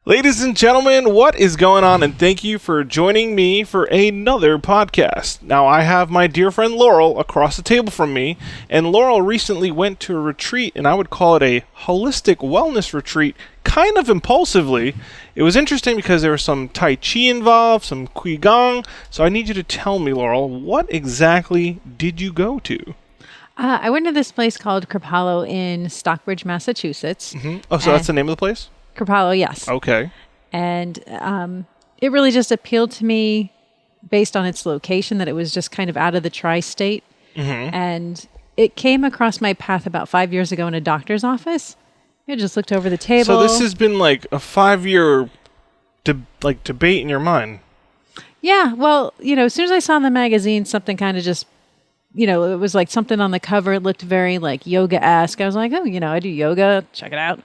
Ladies and gentlemen, what is going on? And thank you for joining me for another podcast. Now, I have my dear friend Laurel across the table from me, and Laurel recently went to a retreat, and I would call it a holistic wellness retreat, kind of impulsively. It was interesting because there was some Tai Chi involved, some Gong. So I need you to tell me, Laurel, what exactly did you go to? I went to this place called Kripalu in Stockbridge, Massachusetts. Mm-hmm. Oh, so that's the name of the place? Kripalu, yes. Okay. And it really just appealed to me based on its location, that it was just kind of out of the tri-state. Mm-hmm. And it came across my path about 5 years ago in a doctor's office. I just looked over the table. So this has been like a 5-year debate in your mind. Yeah, well, as soon as I saw in the magazine, something kind of just, it was like something on the cover. It looked very like yoga-esque. I was like, I do yoga. Check it out.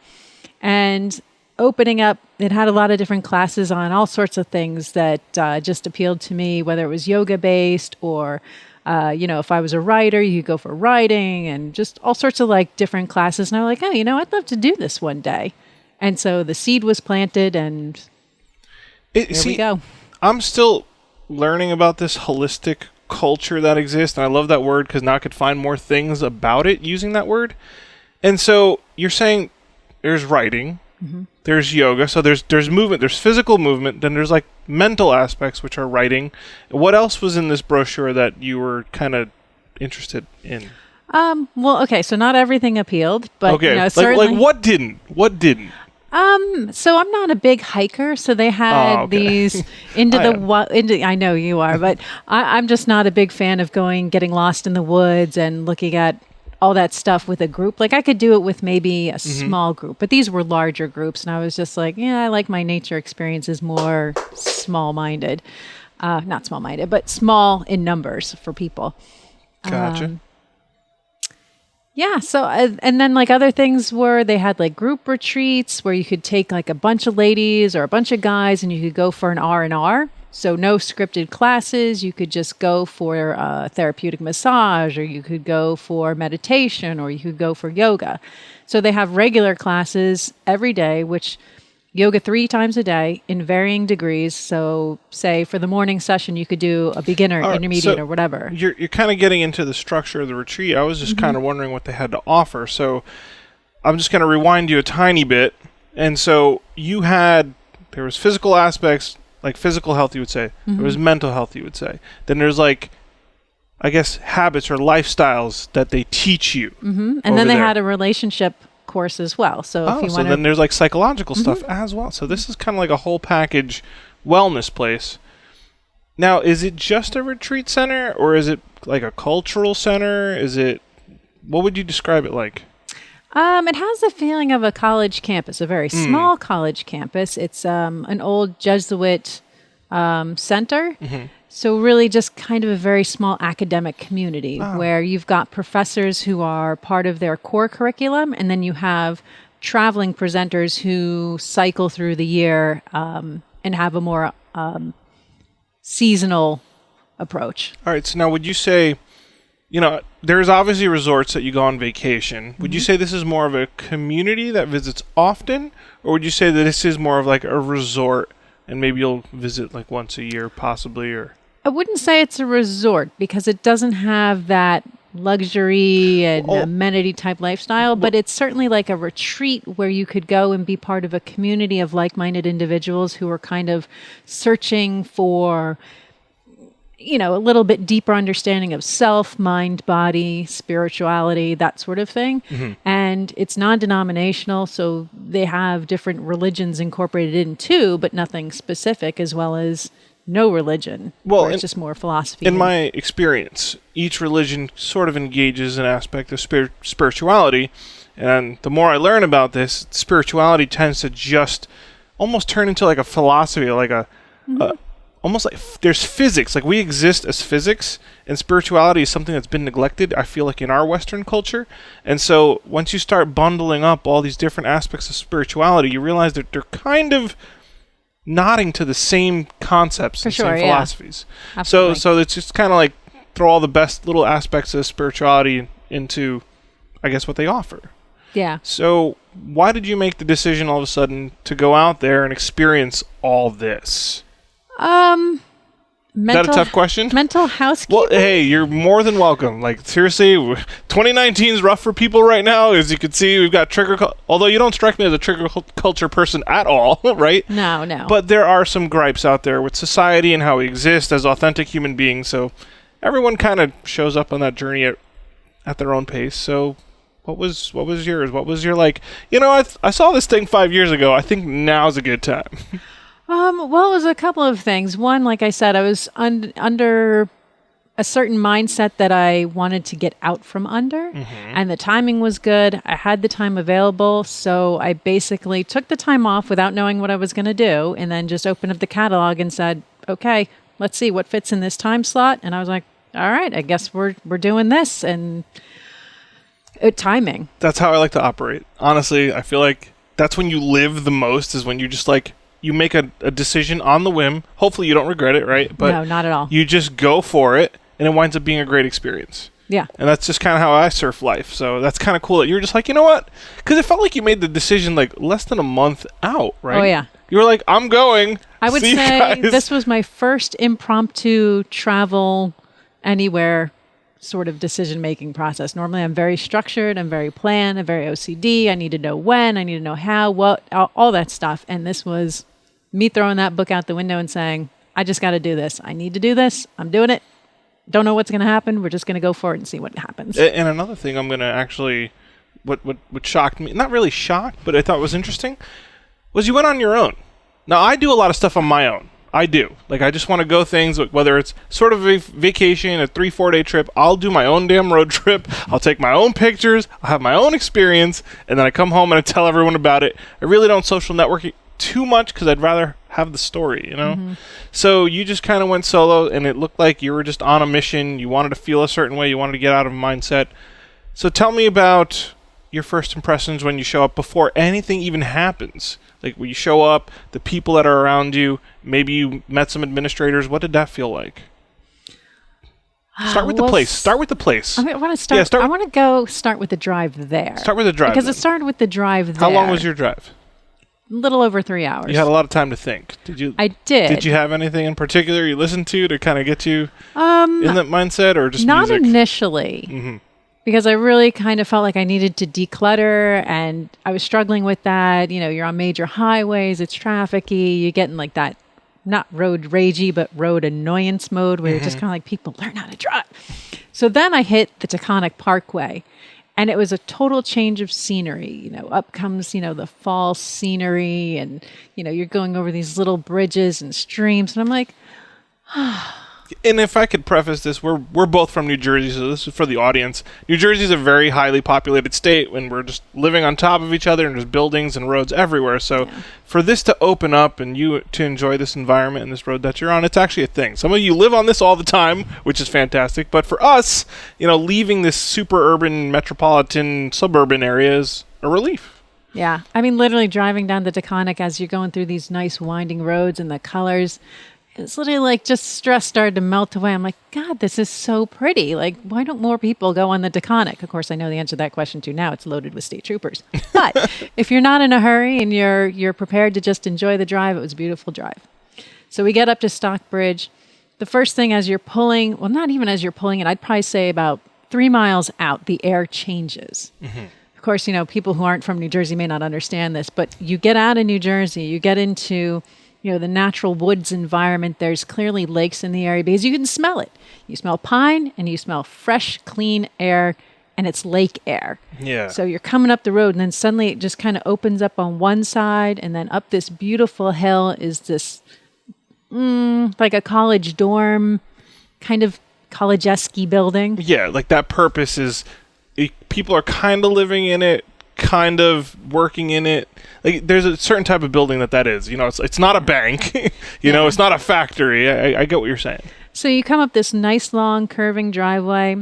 And opening up, it had a lot of different classes on all sorts of things that just appealed to me, whether it was yoga-based or, if I was a writer, you could go for writing and just all sorts of like different classes. And I was like, I'd love to do this one day. And so the seed was planted and here we go. I'm still learning about this holistic culture that exists. And I love that word because now I could find more things about it using that word. And so you're saying there's writing. Mm-hmm. There's yoga, so there's movement, there's physical movement, then there's like mental aspects, which are writing. What else was in this brochure that you were kind of interested in? Well, okay, so not everything appealed, but okay, certainly. Like what didn't? What didn't? So I'm not a big hiker, so they had these I know you are, but I'm just not a big fan of getting lost in the woods and looking at all that stuff with a group. Like I could do it with maybe a small group, but these were larger groups. And I was just like, I like my nature experiences more small-minded. Not small-minded, but small in numbers for people. Gotcha. So, and then like other things were, they had like group retreats where you could take like a bunch of ladies or a bunch of guys and you could go for an R&R. So no scripted classes. You could just go for therapeutic massage, or you could go for meditation, or you could go for yoga. So they have regular classes every day, which yoga 3 times a day in varying degrees. So say for the morning session, you could do a beginner, intermediate, or whatever. You're kind of getting into the structure of the retreat. I was just kind of wondering what they had to offer. So I'm just going to rewind you a tiny bit. And so there was physical aspects, like physical health, you would say. Mm-hmm. There was mental health, you would say. Then there's like, I guess, habits or lifestyles that they teach you. Mm-hmm. And then they had a relationship course as well. So if you want then there's like psychological stuff as well. So this is kind of like a whole package wellness place. Now, is it just a retreat center, or is it like a cultural center? What would you describe it like? It has the feeling of a college campus, a very small college campus. It's an old Jesuit center. Mm-hmm. So really just kind of a very small academic community where you've got professors who are part of their core curriculum, and then you have traveling presenters who cycle through the year and have a more seasonal approach. All right. So now would you say, there's obviously resorts that you go on vacation. Would you say this is more of a community that visits often, or would you say that this is more of like a resort and maybe you'll visit like once a year possibly? Or I wouldn't say it's a resort because it doesn't have that luxury and amenity type lifestyle, but it's certainly like a retreat where you could go and be part of a community of like-minded individuals who are kind of searching for a little bit deeper understanding of self, mind, body, spirituality, that sort of thing. Mm-hmm. And it's non-denominational, so they have different religions incorporated in too, but nothing specific, as well as no religion. Well, it's just more philosophy. In my experience, each religion sort of engages an aspect of spirituality. And the more I learn about this, spirituality tends to just almost turn into like a philosophy, like almost like there's physics. Like we exist as physics, and spirituality is something that's been neglected, I feel like, in our Western culture. And so once you start bundling up all these different aspects of spirituality, you realize that they're kind of nodding to the same concepts and same philosophies. Absolutely. So it's just kind of like throw all the best little aspects of spirituality into, I guess, what they offer. Yeah. So why did you make the decision all of a sudden to go out there and experience all this? Is that a tough question? Mental housekeeping? Well, hey, you're more than welcome. Like, seriously, 2019 is rough for people right now. As you can see, we've got although you don't strike me as a trigger culture person at all, right? No. But there are some gripes out there with society and how we exist as authentic human beings. So everyone kind of shows up on that journey at their own pace. So what was yours? What was your, like, I saw this thing 5 years ago. I think now's a good time. Well, it was a couple of things. One, like I said, I was under a certain mindset that I wanted to get out from under, and the timing was good. I had the time available, so I basically took the time off without knowing what I was going to do, and then just opened up the catalog and said, okay, let's see what fits in this time slot. And I was like, all right, I guess we're doing this, and timing. That's how I like to operate. Honestly, I feel like that's when you live the most, is when you just like, you make a decision on the whim. Hopefully you don't regret it, right? But no, not at all. You just go for it, and it winds up being a great experience. Yeah. And that's just kind of how I surf life. So that's kind of cool that you're just like, you know what? Because it felt like you made the decision like less than a month out, right? Oh, yeah. You were like, I'm going. I would say this was my first impromptu travel anywhere sort of decision-making process. Normally I'm very structured, I'm very planned, I'm very OCD. I need to know when, I need to know how, what, all that stuff. And this was me throwing that book out the window and saying, I just got to do this. I need to do this. I'm doing it. Don't know what's going to happen. We're just going to go for it and see what happens. And another thing I'm going to actually, what shocked me, not really shocked, but I thought was interesting, was you went on your own. Now, I do a lot of stuff on my own. I do. Like, I just want to go things, whether it's sort of a vacation, a 3-4 day trip, I'll do my own damn road trip. I'll take my own pictures. I'll have my own experience. And then I come home and I tell everyone about it. I really don't social network too much because I'd rather have the story, Mm-hmm. So you just kind of went solo, and it looked like you were just on a mission. You wanted to feel a certain way. You wanted to get out of a mindset. So tell me about your first impressions when you show up before anything even happens. Like, when you show up, the people that are around you, maybe you met some administrators. What did that feel like? Start with the place. I want to start. I want to go start with the drive there. Start with the drive. Because it started with the drive there. How long was your drive? A little over 3 hours. You had a lot of time to think. I did. Did you have anything in particular you listened to kind of get you in that mindset, or just not music? Initially? Mm-hmm. Because I really kind of felt like I needed to declutter, and I was struggling with that. You're on major highways, it's trafficy, you get in like that, not road ragey, but road annoyance mode where you're just kind of like, people, learn how to drive. So then I hit the Taconic Parkway, and it was a total change of scenery. Up comes, the fall scenery, and, you're going over these little bridges and streams, and I'm like, And if I could preface this, we're both from New Jersey, so this is for the audience. New Jersey is a very highly populated state when we're just living on top of each other, and there's buildings and roads everywhere. So for this to open up and you to enjoy this environment and this road that you're on, it's actually a thing. Some of you live on this all the time, which is fantastic. But for us, leaving this super urban, metropolitan, suburban area is a relief. Yeah. I mean, literally driving down the Taconic as you're going through these nice winding roads and the colors, it's literally like just stress started to melt away. I'm like, God, this is so pretty. Like, why don't more people go on the Taconic? Of course, I know the answer to that question too now. It's loaded with state troopers. But if you're not in a hurry and you're prepared to just enjoy the drive, it was a beautiful drive. So we get up to Stockbridge. The first thing as you're pulling, well, not even as you're pulling it, I'd probably say about 3 miles out, the air changes. Mm-hmm. Of course, people who aren't from New Jersey may not understand this, but you get out of New Jersey, you get into the natural woods environment. There's clearly lakes in the area because you can smell it. You smell pine and you smell fresh, clean air, and it's lake air. Yeah. So you're coming up the road, and then suddenly it just kind of opens up on one side, and then up this beautiful hill is this like a college dorm, kind of college-esque building. Yeah, like that purpose is people are kind of living in it, kind of working in it. Like, there's a certain type of building that is. It's not a bank. It's not a factory. I get what you're saying. So you come up this nice long curving driveway,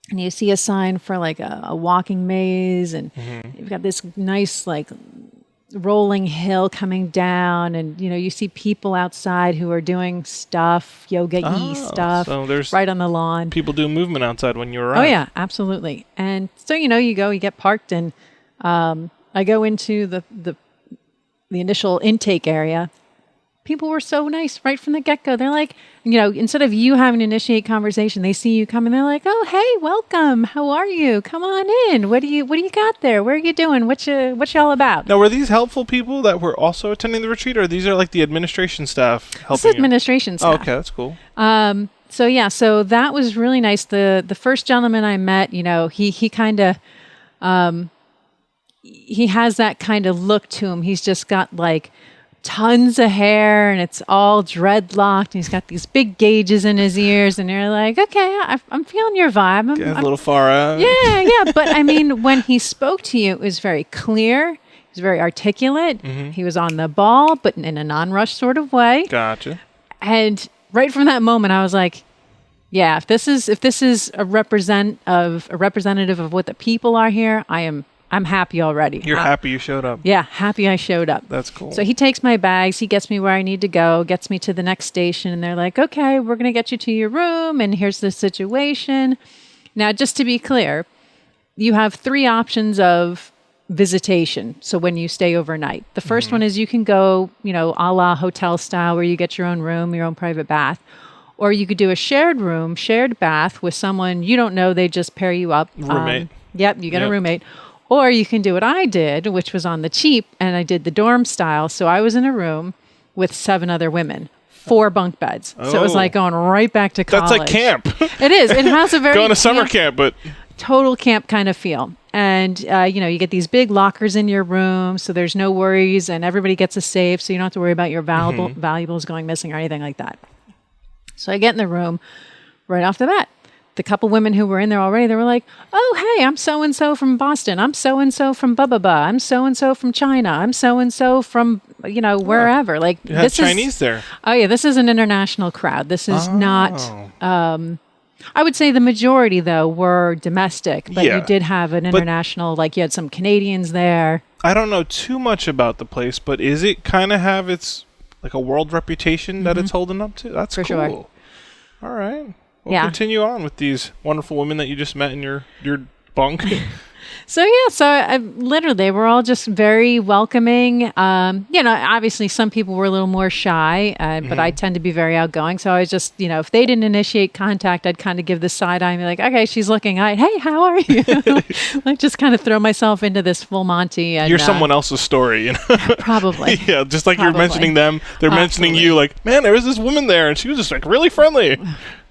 and you see a sign for like a walking maze, and you've got this nice like rolling hill coming down, and you see people outside who are doing stuff, yoga-y stuff, so there's right on the lawn. People do movement outside when you arrive. Oh yeah, absolutely. And so you go, you get parked, and I go into the initial intake area. People were so nice right from the get-go. They're like, instead of you having to initiate conversation, they see you come and they're like, "Oh, hey, welcome. How are you? Come on in. What do you got there? Where are you doing? What y'all about?" Now, were these helpful people that were also attending the retreat, or these are like the administration staff helping This is administration staff. Oh, okay, that's cool. So that was really nice. The first gentleman I met, he kind of, he has that kind of look to him. He's just got like tons of hair and it's all dreadlocked. And he's got these big gauges in his ears, and you're like, okay, I'm feeling your vibe. I'm a little far out. Yeah. But I mean, when he spoke to you, it was very clear. He was very articulate. Mm-hmm. He was on the ball, but in a non-rush sort of way. Gotcha. And right from that moment, I was like, yeah, if this is a representative of what the people are here, I'm happy already. You're happy you showed up. Yeah, happy I showed up. That's cool. So he takes my bags, he gets me where I need to go, gets me to the next station, and they're like, okay, we're going to get you to your room, and here's the situation. Now, just to be clear, you have 3 options of visitation. So when you stay overnight, the first one is you can go, a la hotel style, where you get your own room, your own private bath. Or you could do a shared room, shared bath with someone you don't know. They just pair you up. Roommate. Yep, you get a roommate. Or you can do what I did, which was on the cheap, and I did the dorm style. So I was in a room with 7 other women, 4 bunk beds. So it was like going right back to college. That's like camp. It is. It has a very going to summer camp, but total camp kind of feel. And, you get these big lockers in your room, so there's no worries, and everybody gets a safe, so you don't have to worry about your valuables going missing or anything like that. So I get in the room right off the bat. The couple women who were in there already, they were like, "Oh, hey, I'm so-and-so from Boston. I'm so-and-so from Bubba. I'm so-and-so from China. I'm so-and-so from, wherever." Like, you had this Chinese there. Oh, yeah, this is an international crowd. This is not, I would say the majority, though, were domestic, but you did have an international, you had some Canadians there. I don't know too much about the place, but is it kind of have its, like, a world reputation that it's holding up to? That's For cool. sure. All right. Well, continue on with these wonderful women that you just met in your bunk. So literally, they were all just very welcoming. Obviously some people were a little more shy, but I tend to be very outgoing. So I was just, if they didn't initiate contact, I'd kind of give the side eye and be like, okay, she's looking. Hey, how are you? Like, just kind of throw myself into this full Monty. And, you're someone else's story, Probably. Yeah, just like you're mentioning them, they're mentioning you. Like, man, there was this woman there, and she was just like really friendly.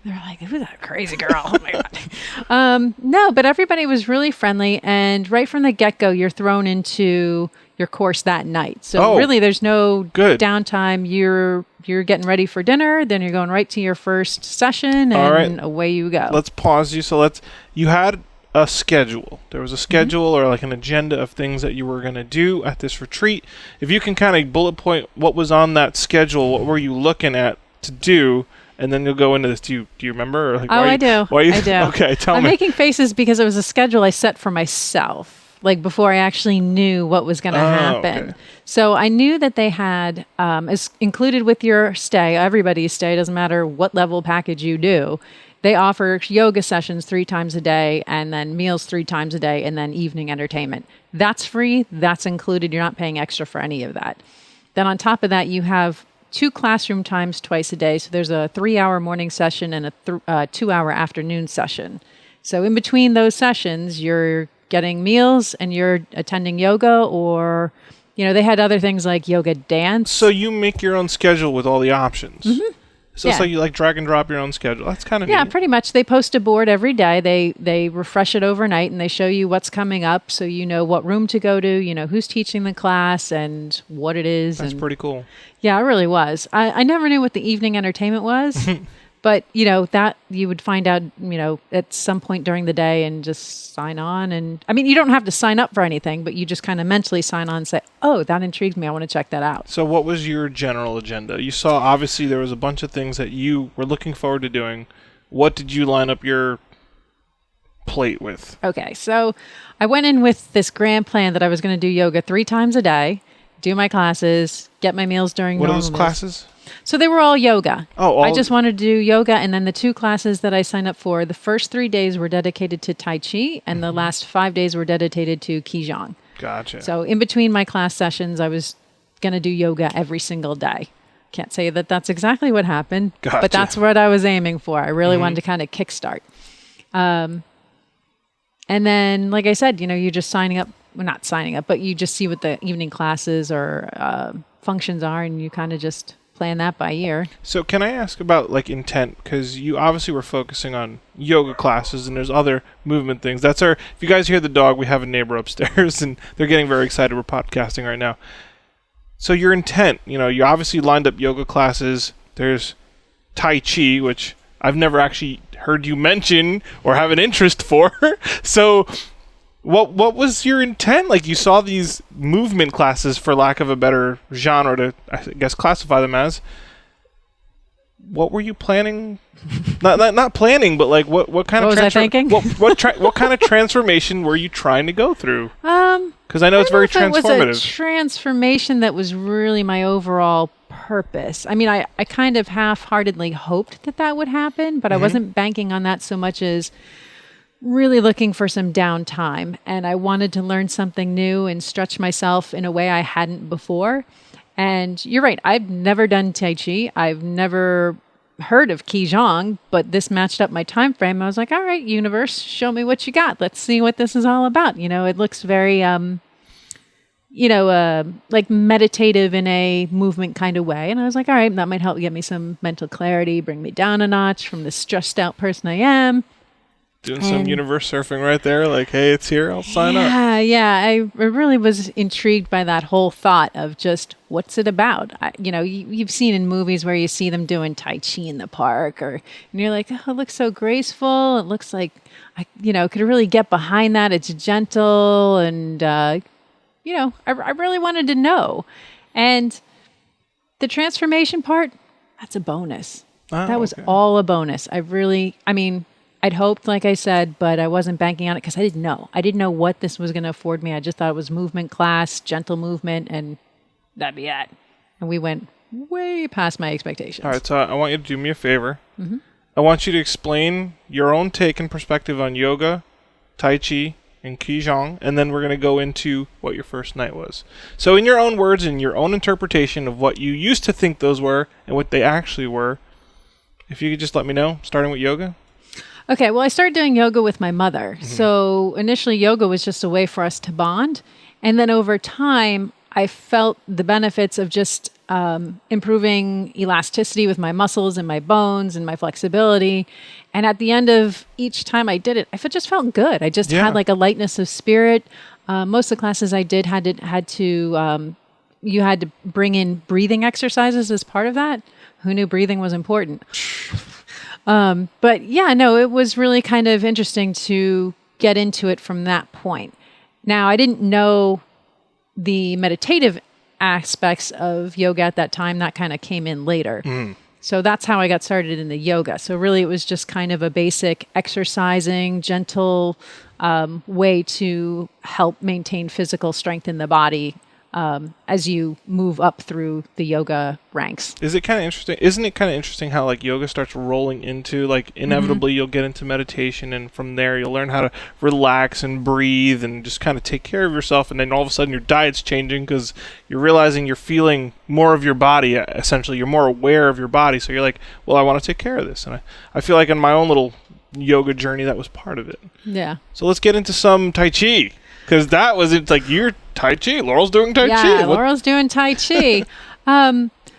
They're like, who's that crazy girl? Oh, my God. No, but everybody was really friendly. And right from the get-go, you're thrown into your course that night. So really, there's no downtime. You're getting ready for dinner. Then you're going right to your first session, and away you go. Let's pause you. So you had a schedule. There was a schedule or like an agenda of things that you were going to do at this retreat. If you can kind of bullet point what was on that schedule, what were you looking at to do? And then you'll go into this. Do you remember? Or I do. I do. Okay, tell me. I'm making faces because it was a schedule I set for myself, like before I actually knew what was going to happen. Okay. So I knew that they had, as included with your stay, everybody's stay, doesn't matter what level package you do, they offer yoga sessions 3 times a day, and then meals 3 times a day, and then evening entertainment. That's free. That's included. You're not paying extra for any of that. Then on top of that, you have 2 classroom times twice a day. So there's a 3-hour morning session and a 2-hour afternoon session. So in between those sessions, you're getting meals and you're attending yoga, or, they had other things like yoga dance. So you make your own schedule with all the options. Mm-hmm. So it's like you drag and drop your own schedule. That's kind of neat. Pretty much. They post a board every day. They refresh it overnight, and they show you what's coming up, so you know what room to go to, who's teaching the class and what it is. That's pretty cool. Yeah, it really was. I never knew what the evening entertainment was, but that you would find out, at some point during the day and just sign on. And I mean, you don't have to sign up for anything, but you just kind of mentally sign on and say, "Oh, that intrigues me. I want to check that out." So what was your general agenda? You saw, obviously, there was a bunch of things that you were looking forward to doing. What did you line up your plate with? Okay, so I went in with this grand plan that I was going to do yoga 3 times a day, do my classes, get my meals during normal meals. What are those classes? So they were all yoga. Oh, I just wanted to do yoga, and then the 2 classes that I signed up for, the first 3 days were dedicated to Tai Chi, and the last 5 days were dedicated to Qigong. Gotcha. So in between my class sessions, I was going to do yoga every single day. Can't say that that's exactly what happened, Gotcha. but that's what I was aiming for. I really wanted to kind of kickstart. And then, like I said, you're just signing up. Well, not signing up, but you just see what the evening classes or functions are, and you kind of just plan that by ear. So can I ask about like intent? Because you obviously were focusing on yoga classes, and there's other movement things. If you guys hear the dog, we have a neighbor upstairs, and they're getting very excited. We're podcasting right now. So your intent, you obviously lined up yoga classes. There's Tai Chi, which I've never actually heard you mention or have an interest for. So what was your intent? Like, you saw these movement classes, for lack of a better genre to, I guess, classify them as. What were you planning? not planning, but like what kind of was I thinking? What kind of transformation were you trying to go through? Because I know it's very transformative. It was a transformation that was really my overall purpose. I mean, I kind of half-heartedly hoped that would happen, but I wasn't banking on that so much as really looking for some downtime. And I wanted to learn something new and stretch myself in a way I hadn't before. And you're right, I've never done Tai Chi. I've never heard of Qigong, but this matched up my time frame. I was like, all right, universe, show me what you got. Let's see what this is all about. It looks very, like meditative in a movement kind of way. And I was like, all right, that might help get me some mental clarity, bring me down a notch from the stressed out person I am. Doing some universe surfing right there. Like, hey, it's here. I'll sign up. Yeah. I really was intrigued by that whole thought of just what's it about? You've seen in movies where you see them doing Tai Chi in the park, and you're like, oh, it looks so graceful. It looks like, could really get behind that. It's gentle. And, I really wanted to know. And the transformation part, that's a bonus. That was all a bonus. I'd hoped, like I said, but I wasn't banking on it because I didn't know. I didn't know what this was going to afford me. I just thought it was movement class, gentle movement, and that'd be it. And we went way past my expectations. All right, so I want you to do me a favor. Mm-hmm. I want you to explain your own take and perspective on yoga, Tai Chi, and Qigong, and then we're going to go into what your first night was. So in your own words and your own interpretation of what you used to think those were and what they actually were, if you could just let me know, starting with yoga. Okay, well, I started doing yoga with my mother. So initially, yoga was just a way for us to bond. And then over time, I felt the benefits of just improving elasticity with my muscles and my bones and my flexibility. And at the end of each time I did it, I just felt good. I just had like a lightness of spirit. Most of the classes I did you had to bring in breathing exercises as part of that. Who knew breathing was important? But yeah, no, it was really kind of interesting to get into it from that point. Now, I didn't know the meditative aspects of yoga at that time. That kind of came in later. So that's how I got started in the yoga. So really it was just kind of a basic exercising, gentle way to help maintain physical strength in the body as you move up through the yoga ranks. Isn't it kind of interesting how like yoga starts rolling into, like, inevitably you'll get into meditation, and from there you'll learn how to relax and breathe and just kind of take care of yourself, and then all of a sudden your diet's changing because you're realizing you're feeling more of your body. Essentially, you're more aware of your body, so you're like, well, I want to take care of this. And I feel like in my own little yoga journey that was part of it. Yeah. So let's get into some Tai Chi, because that was it. Like, you're Tai Chi. Laurel's doing Tai Chi. Yeah, Laurel's doing Tai Chi.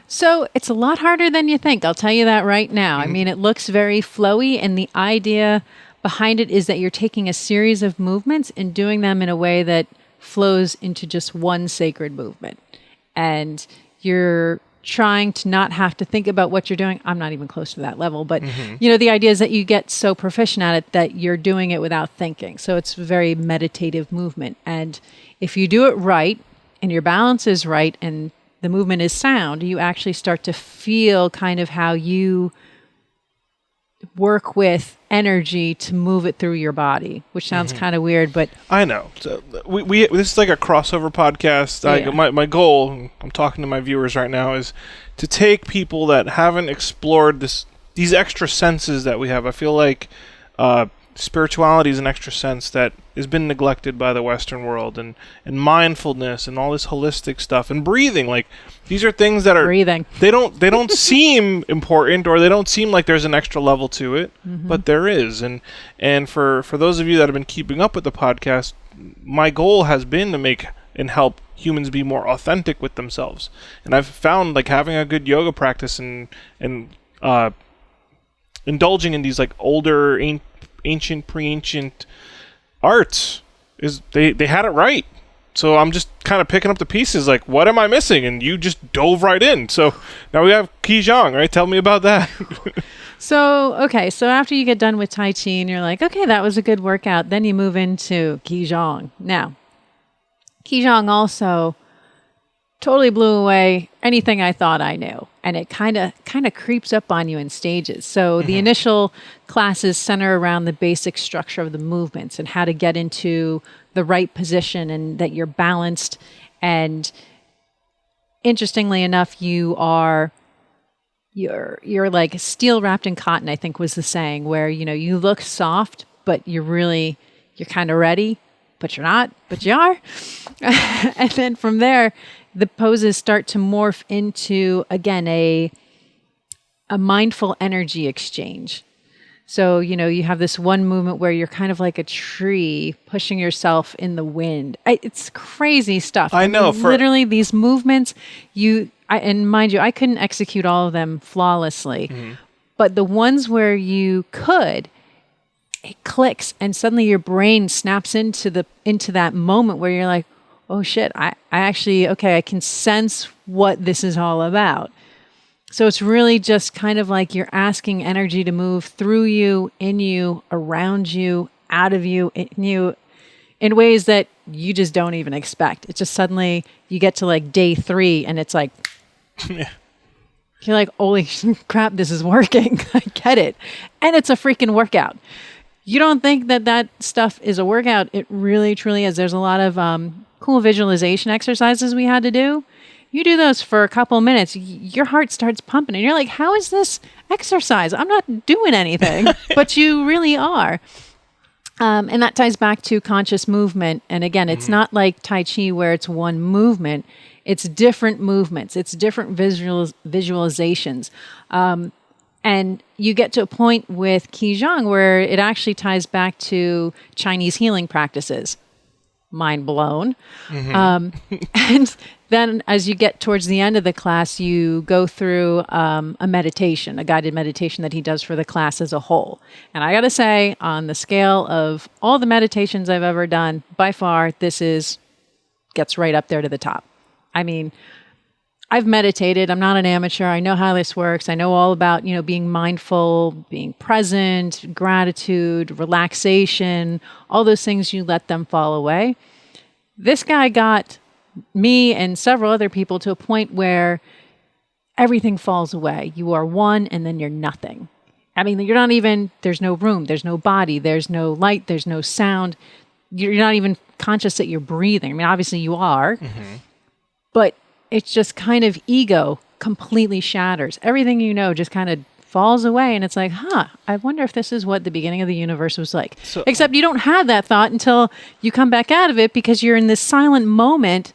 So it's a lot harder than you think. I'll tell you that right now. I mean, it looks very flowy, and the idea behind it is that you're taking a series of movements and doing them in a way that flows into just one sacred movement. And you're trying to not have to think about what you're doing. I'm not even close to that level, but the idea is that you get so proficient at it that you're doing it without thinking. So it's a very meditative movement. And if you do it right and your balance is right and the movement is sound, you actually start to feel kind of how you work with energy to move it through your body, which sounds kind of weird, but I know. So we this is like a crossover podcast. Yeah. My goal, I'm talking to my viewers right now, is to take people that haven't explored these extra senses that we have. I feel like spirituality is an extra sense that has been neglected by the Western world, and mindfulness and all this holistic stuff and breathing. Like, these are things that are breathing. They don't seem important, or they don't seem like there's an extra level to it, but there is. And for those of you that have been keeping up with the podcast, my goal has been to make and help humans be more authentic with themselves. And I've found, like, having a good yoga practice and indulging in these, like, older, pre-ancient arts is they had it right. So I'm just kind of picking up the pieces, like, what am I missing? And you just dove right in. So now we have Qigong, right? Tell me about that. So after you get done with Tai Chi and you're like, okay, that was a good workout, then you move into Qigong. Now, Qigong also totally blew away anything I thought I knew. And it kind of creeps up on you in stages. So the initial classes center around the basic structure of the movements and how to get into the right position and that you're balanced. And interestingly enough, you're like steel wrapped in cotton, I think was the saying, where, you look soft, but you're kind of ready, but you're not, but you are. And then from there, the poses start to morph into, again, a mindful energy exchange. So, you have this one movement where you're kind of like a tree pushing yourself in the wind. It's crazy stuff. I know. Literally, these movements, and mind you, I couldn't execute all of them flawlessly. But the ones where you could, it clicks, and suddenly your brain snaps into that moment where you're like, oh shit, I actually, okay, I can sense what this is all about. So it's really just kind of like you're asking energy to move through you, in you, around you, out of you, in you, in ways that you just don't even expect. It's just suddenly you get to like day 3 and it's like, you're like, holy crap, this is working. I get it. And it's a freaking workout. You don't think that stuff is a workout. It really, truly is. There's a lot of cool visualization exercises we had to do. You do those for a couple minutes, your heart starts pumping, and you're like, how is this exercise? I'm not doing anything, but you really are. And that ties back to conscious movement. And again, it's not like Tai Chi where it's one movement. It's different movements. It's different visualizations. And you get to a point with Qigong where it actually ties back to Chinese healing practices. Mind blown. And then as you get towards the end of the class, you go through a guided meditation that he does for the class as a whole. And I got to say, on the scale of all the meditations I've ever done, by far, this gets right up there to the top. I mean, I've meditated. I'm not an amateur. I know how this works. I know all about, being mindful, being present, gratitude, relaxation, all those things, you let them fall away. This guy got me and several other people to a point where everything falls away. You are one and then you're nothing. I mean, you're not even, there's no room, there's no body, there's no light, there's no sound. You're not even conscious that you're breathing. I mean, obviously you are, but it's just kind of ego completely shatters. Everything just kind of falls away. And it's like, I wonder if this is what the beginning of the universe was like. Except you don't have that thought until you come back out of it because you're in this silent moment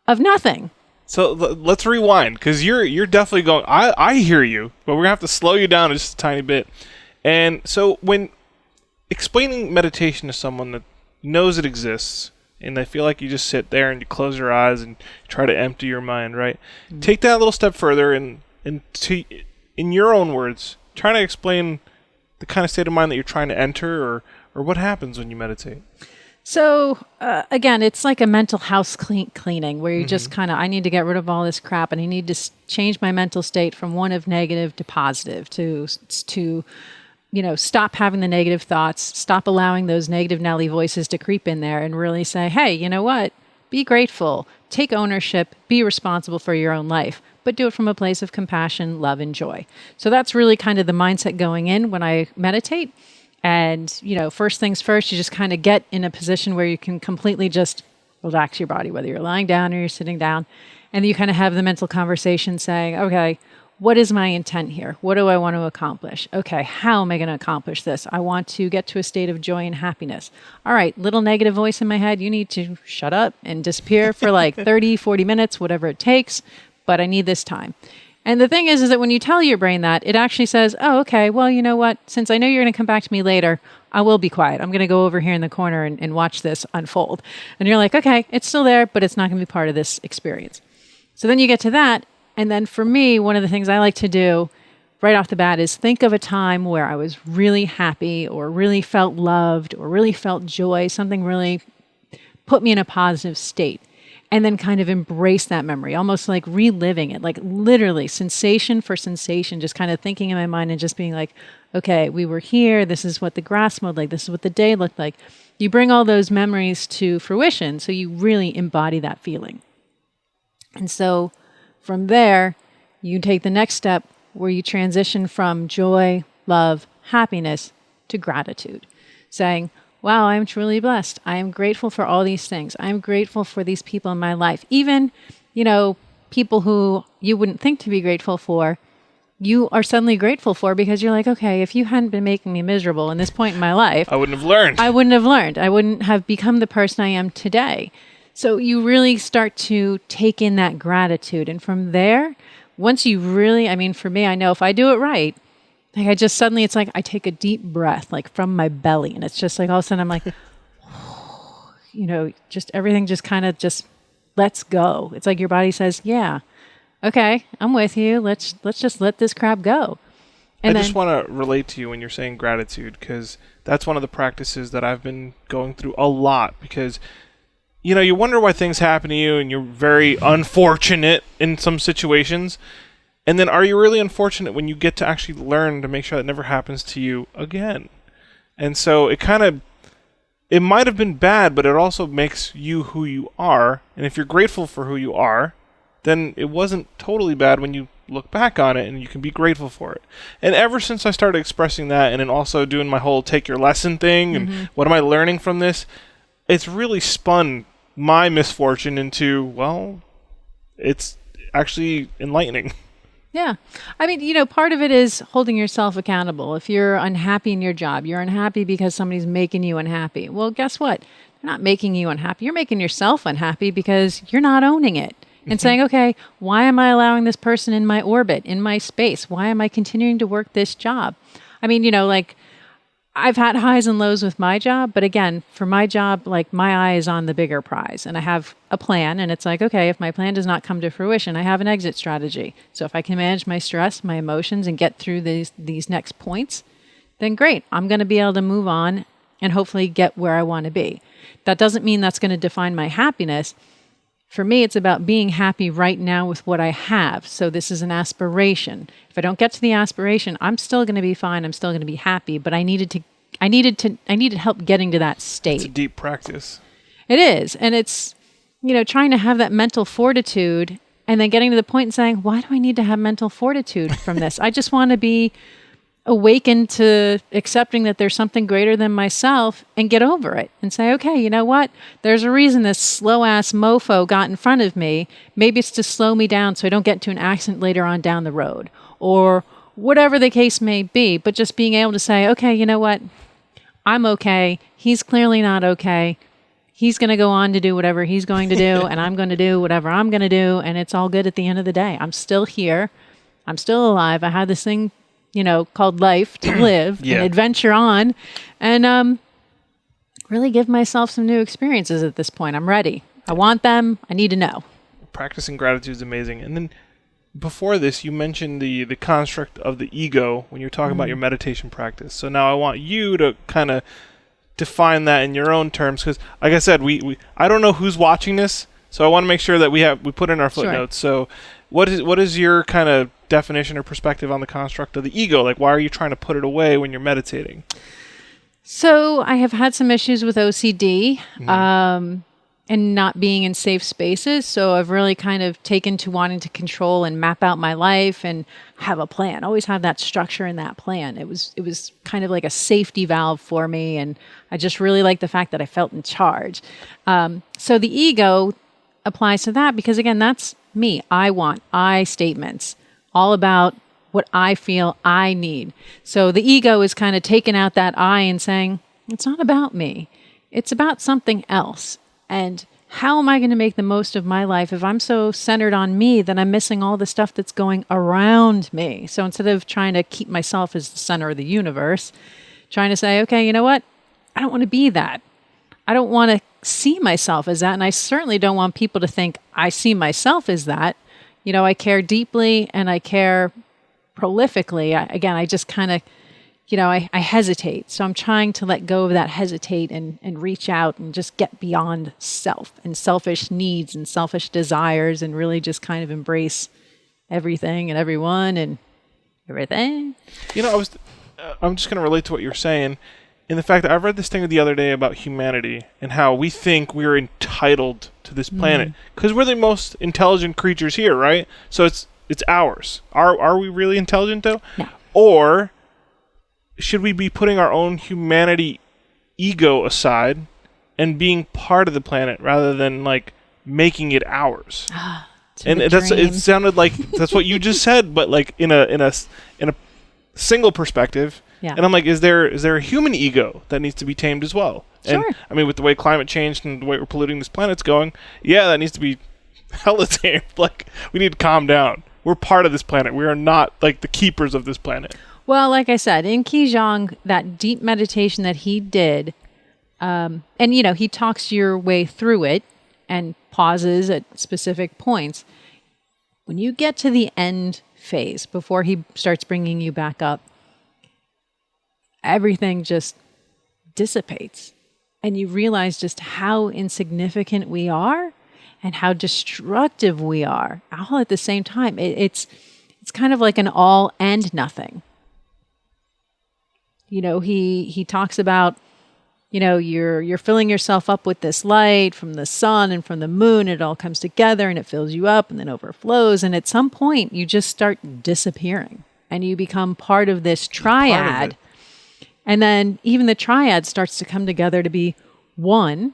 of nothing. So let's rewind, because you're definitely going, I hear you, but we're going to have to slow you down just a tiny bit. And so when explaining meditation to someone that knows it exists, and they feel like you just sit there and you close your eyes and try to empty your mind, right? Take that a little step further and in your own words, trying to explain the kind of state of mind that you're trying to enter, or what happens when you meditate. So, again, it's like a mental house cleaning where you just kind of, I need to get rid of all this crap and I need to change my mental state from one of negative to positive, to stop having the negative thoughts, stop allowing those negative Nelly voices to creep in there and really say, hey, you know what? Be grateful, take ownership, be responsible for your own life, but do it from a place of compassion, love, and joy. So that's really kind of the mindset going in when I meditate. And, first things first, you just kind of get in a position where you can completely just relax your body, whether you're lying down or you're sitting down. And you kind of have the mental conversation saying, okay, what is my intent here? What do I want to accomplish? Okay, how am I going to accomplish this? I want to get to a state of joy and happiness. All right, little negative voice in my head, you need to shut up and disappear for like 30, 40 minutes, whatever it takes, but I need this time. And the thing is that when you tell your brain that, it actually says, oh, okay, well, you know what? Since I know you're going to come back to me later, I will be quiet. I'm going to go over here in the corner and watch this unfold. And you're like, okay, it's still there, but it's not going to be part of this experience. So then you get to that. And then for me, one of the things I like to do right off the bat is think of a time where I was really happy or really felt loved or really felt joy, something really put me in a positive state. And then kind of embrace that memory, almost like reliving it, like literally sensation for sensation, just kind of thinking in my mind and just being like, okay, we were here. This is what the grass smelled like. This is what the day looked like. You bring all those memories to fruition, so you really embody that feeling. And so from there, you take the next step where you transition from joy, love, happiness to gratitude, saying, wow, I'm truly blessed. I am grateful for all these things. I'm grateful for these people in my life. Even, people who you wouldn't think to be grateful for, you are suddenly grateful for because you're like, okay, if you hadn't been making me miserable in this point in my life, I wouldn't have learned. I wouldn't have become the person I am today. So you really start to take in that gratitude. And from there, once you really, for me, I know if I do it right, like I just suddenly, it's like I take a deep breath, like from my belly. And it's just like all of a sudden I'm like, just everything just kind of just lets go. It's like your body says, yeah, okay, I'm with you. Let's just let this crap go. And I just want to relate to you when you're saying gratitude, because that's one of the practices that I've been going through a lot, because you wonder why things happen to you and you're very unfortunate in some situations. And then are you really unfortunate when you get to actually learn to make sure that never happens to you again? And so it might have been bad, but it also makes you who you are. And if you're grateful for who you are, then it wasn't totally bad when you look back on it and you can be grateful for it. And ever since I started expressing that, and then also doing my whole take your lesson thing and what am I learning from this, it's really spun my misfortune into, well, it's actually enlightening. Yeah. Part of it is holding yourself accountable. If you're unhappy in your job, you're unhappy because somebody's making you unhappy. Well, guess what? They're not making you unhappy. You're making yourself unhappy because you're not owning it and saying, okay, why am I allowing this person in my orbit, in my space? Why am I continuing to work this job? I've had highs and lows with my job, but again, for my job, like my eye is on the bigger prize and I have a plan, and it's like, okay, if my plan does not come to fruition, I have an exit strategy. So if I can manage my stress, my emotions, and get through these next points, then great. I'm going to be able to move on and hopefully get where I want to be. That doesn't mean that's going to define my happiness. For me, it's about being happy right now with what I have. So this is an aspiration. If I don't get to the aspiration, I'm still going to be fine. I'm still going to be happy, but I needed help getting to that state. It's a deep practice. It is. And it's, trying to have that mental fortitude and then getting to the point and saying, why do I need to have mental fortitude from this? I just want to be awakened to accepting that there's something greater than myself and get over it and say, okay, you know what? There's a reason this slow ass mofo got in front of me. Maybe it's to slow me down so I don't get into an accident later on down the road or whatever the case may be. But just being able to say, okay, you know what? I'm okay. He's clearly not okay. He's going to go on to do whatever he's going to do and I'm going to do whatever I'm going to do. And it's all good at the end of the day. I'm still here. I'm still alive. I had this thing called life to live and adventure on and really give myself some new experiences at this point. I'm ready. I want them. I need to know. Practicing gratitude is amazing. And then before this, you mentioned the construct of the ego when you're talking about your meditation practice. So now I want you to kind of define that in your own terms, because like I said, I don't know who's watching this, so I want to make sure that we put in our footnotes. Sure. So what is your kind of definition or perspective on the construct of the ego? Like, why are you trying to put it away when you're meditating? So I have had some issues with OCD and not being in safe spaces. So I've really kind of taken to wanting to control and map out my life and have a plan. Always have that structure and that plan. It was kind of like a safety valve for me. And I just really like the fact that I felt in charge. So the ego applies to that because, again, that's me. I statements. all about what I feel I need. So the ego is kind of taking out that I and saying, it's not about me. It's about something else. And how am I going to make the most of my life if I'm so centered on me that I'm missing all the stuff that's going around me? So instead of trying to keep myself as the center of the universe, trying to say, okay, you know what? I don't want to be that. I don't want to see myself as that. And I certainly don't want people to think I see myself as that. You know, I care deeply and I care prolifically. I just kind of, I hesitate. So I'm trying to let go of that hesitate and reach out and just get beyond self and selfish needs and selfish desires and really just kind of embrace everything and everyone and everything. I'm just going to relate to what you're saying in the fact that I read this thing the other day about humanity and how we think we're entitled to this planet because we're the most intelligent creatures here, right? So it's ours. Are we really intelligent though? No. Or should we be putting our own humanity ego aside and being part of the planet rather than like making it ours? And it sounded like that's what you just said, but like in a single perspective. Yeah. And I'm like, is there a human ego that needs to be tamed as well? Sure. And I mean, with the way climate change and the way we're polluting this planet's going, yeah, that needs to be hella tamed. Like, we need to calm down. We're part of this planet. We are not like the keepers of this planet. Well, like I said, in Qigong, that deep meditation that he did, and he talks your way through it and pauses at specific points. When you get to the end phase, before he starts bringing you back up, everything just dissipates. And you realize just how insignificant we are and how destructive we are all at the same time. It's kind of like an all and nothing. He talks about, you're filling yourself up with this light from the sun and from the moon. It all comes together and it fills you up and then overflows. And at some point you just start disappearing and you become part of this triad. And then even the triad starts to come together to be one.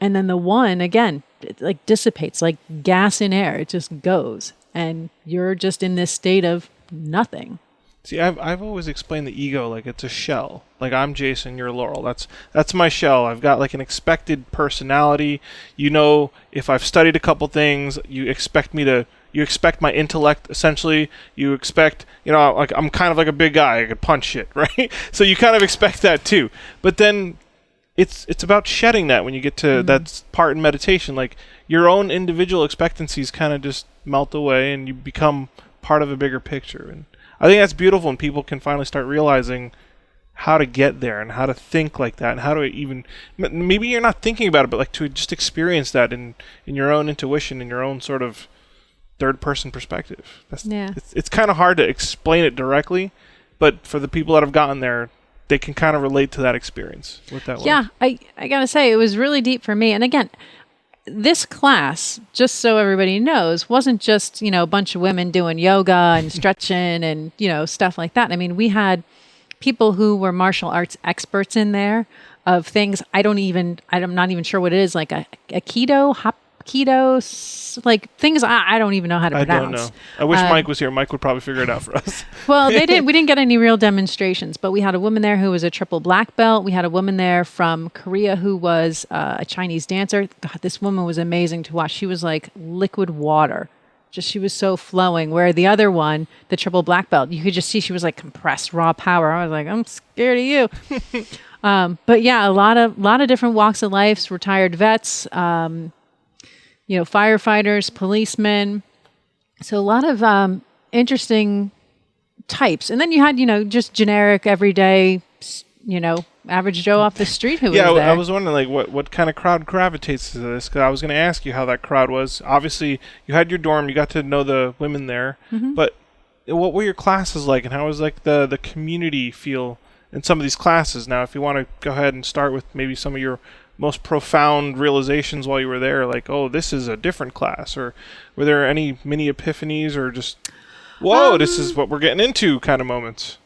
And then the one, again, it like dissipates like gas in air. It just goes. And you're just in this state of nothing. See, I've always explained the ego like it's a shell. Like, I'm Jason, you're Laurel. That's my shell. I've got like an expected personality. If I've studied a couple things, you expect my intellect, essentially. You expect, like I'm kind of like a big guy. I could punch shit, right? So you kind of expect that too. But then it's about shedding that when you get to that part in meditation. Like, your own individual expectancies kind of just melt away and you become part of a bigger picture. And I think that's beautiful when people can finally start realizing how to get there and how to think like that and how to even, maybe you're not thinking about it, but like to just experience that in your own intuition, in your own sort of third-person perspective. It's kind of hard to explain it directly, but for the people that have gotten there, they can kind of relate to that experience with that one. Yeah, I gotta say, it was really deep for me. And again, this class, just so everybody knows, wasn't just, a bunch of women doing yoga and stretching and, stuff like that. I mean, we had people who were martial arts experts in there of things I'm not even sure what it is, like a keto, like things I don't even know how to pronounce. I don't know. I wish Mike was here. Mike would probably figure it out for us. Well, we didn't get any real demonstrations, but we had a woman there who was a triple black belt. We had a woman there from Korea who was a Chinese dancer. God, this woman was amazing to watch. She was like liquid water. She was so flowing. Where the other one, the triple black belt, you could just see she was like compressed raw power. I was like, I'm scared of you. But yeah, a lot of different walks of life, retired vets, firefighters, policemen. So a lot of interesting types. And then you had, just generic, everyday, average Joe off the street who was there. I was wondering, like, what kind of crowd gravitates to this? Because I was going to ask you how that crowd was. Obviously, you had your dorm. You got to know the women there. Mm-hmm. But what were your classes like? And how was, like, the community feel in some of these classes? Now, if you want to go ahead and start with maybe some of your most profound realizations while you were there, like, oh, this is a different class, or were there any mini epiphanies, or just, whoa, this is what we're getting into kind of moments?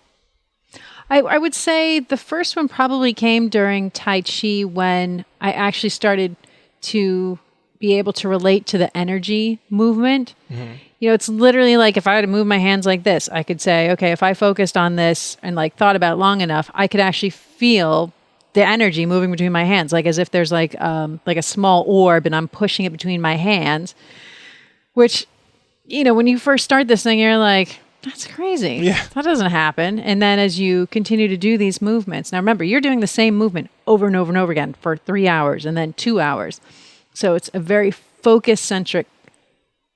I would say the first one probably came during Tai Chi when I actually started to be able to relate to the energy movement. Mm-hmm. it's literally like if I had to move my hands like this, I could say, okay, if I focused on this and like thought about it long enough, I could actually feel the energy moving between my hands, like as if there's like a small orb and I'm pushing it between my hands, which, when you first start this thing, you're like, that's crazy. Yeah. That doesn't happen. And then as you continue to do these movements, now remember, you're doing the same movement over and over and over again for 3 hours and then 2 hours. So it's a very focus-centric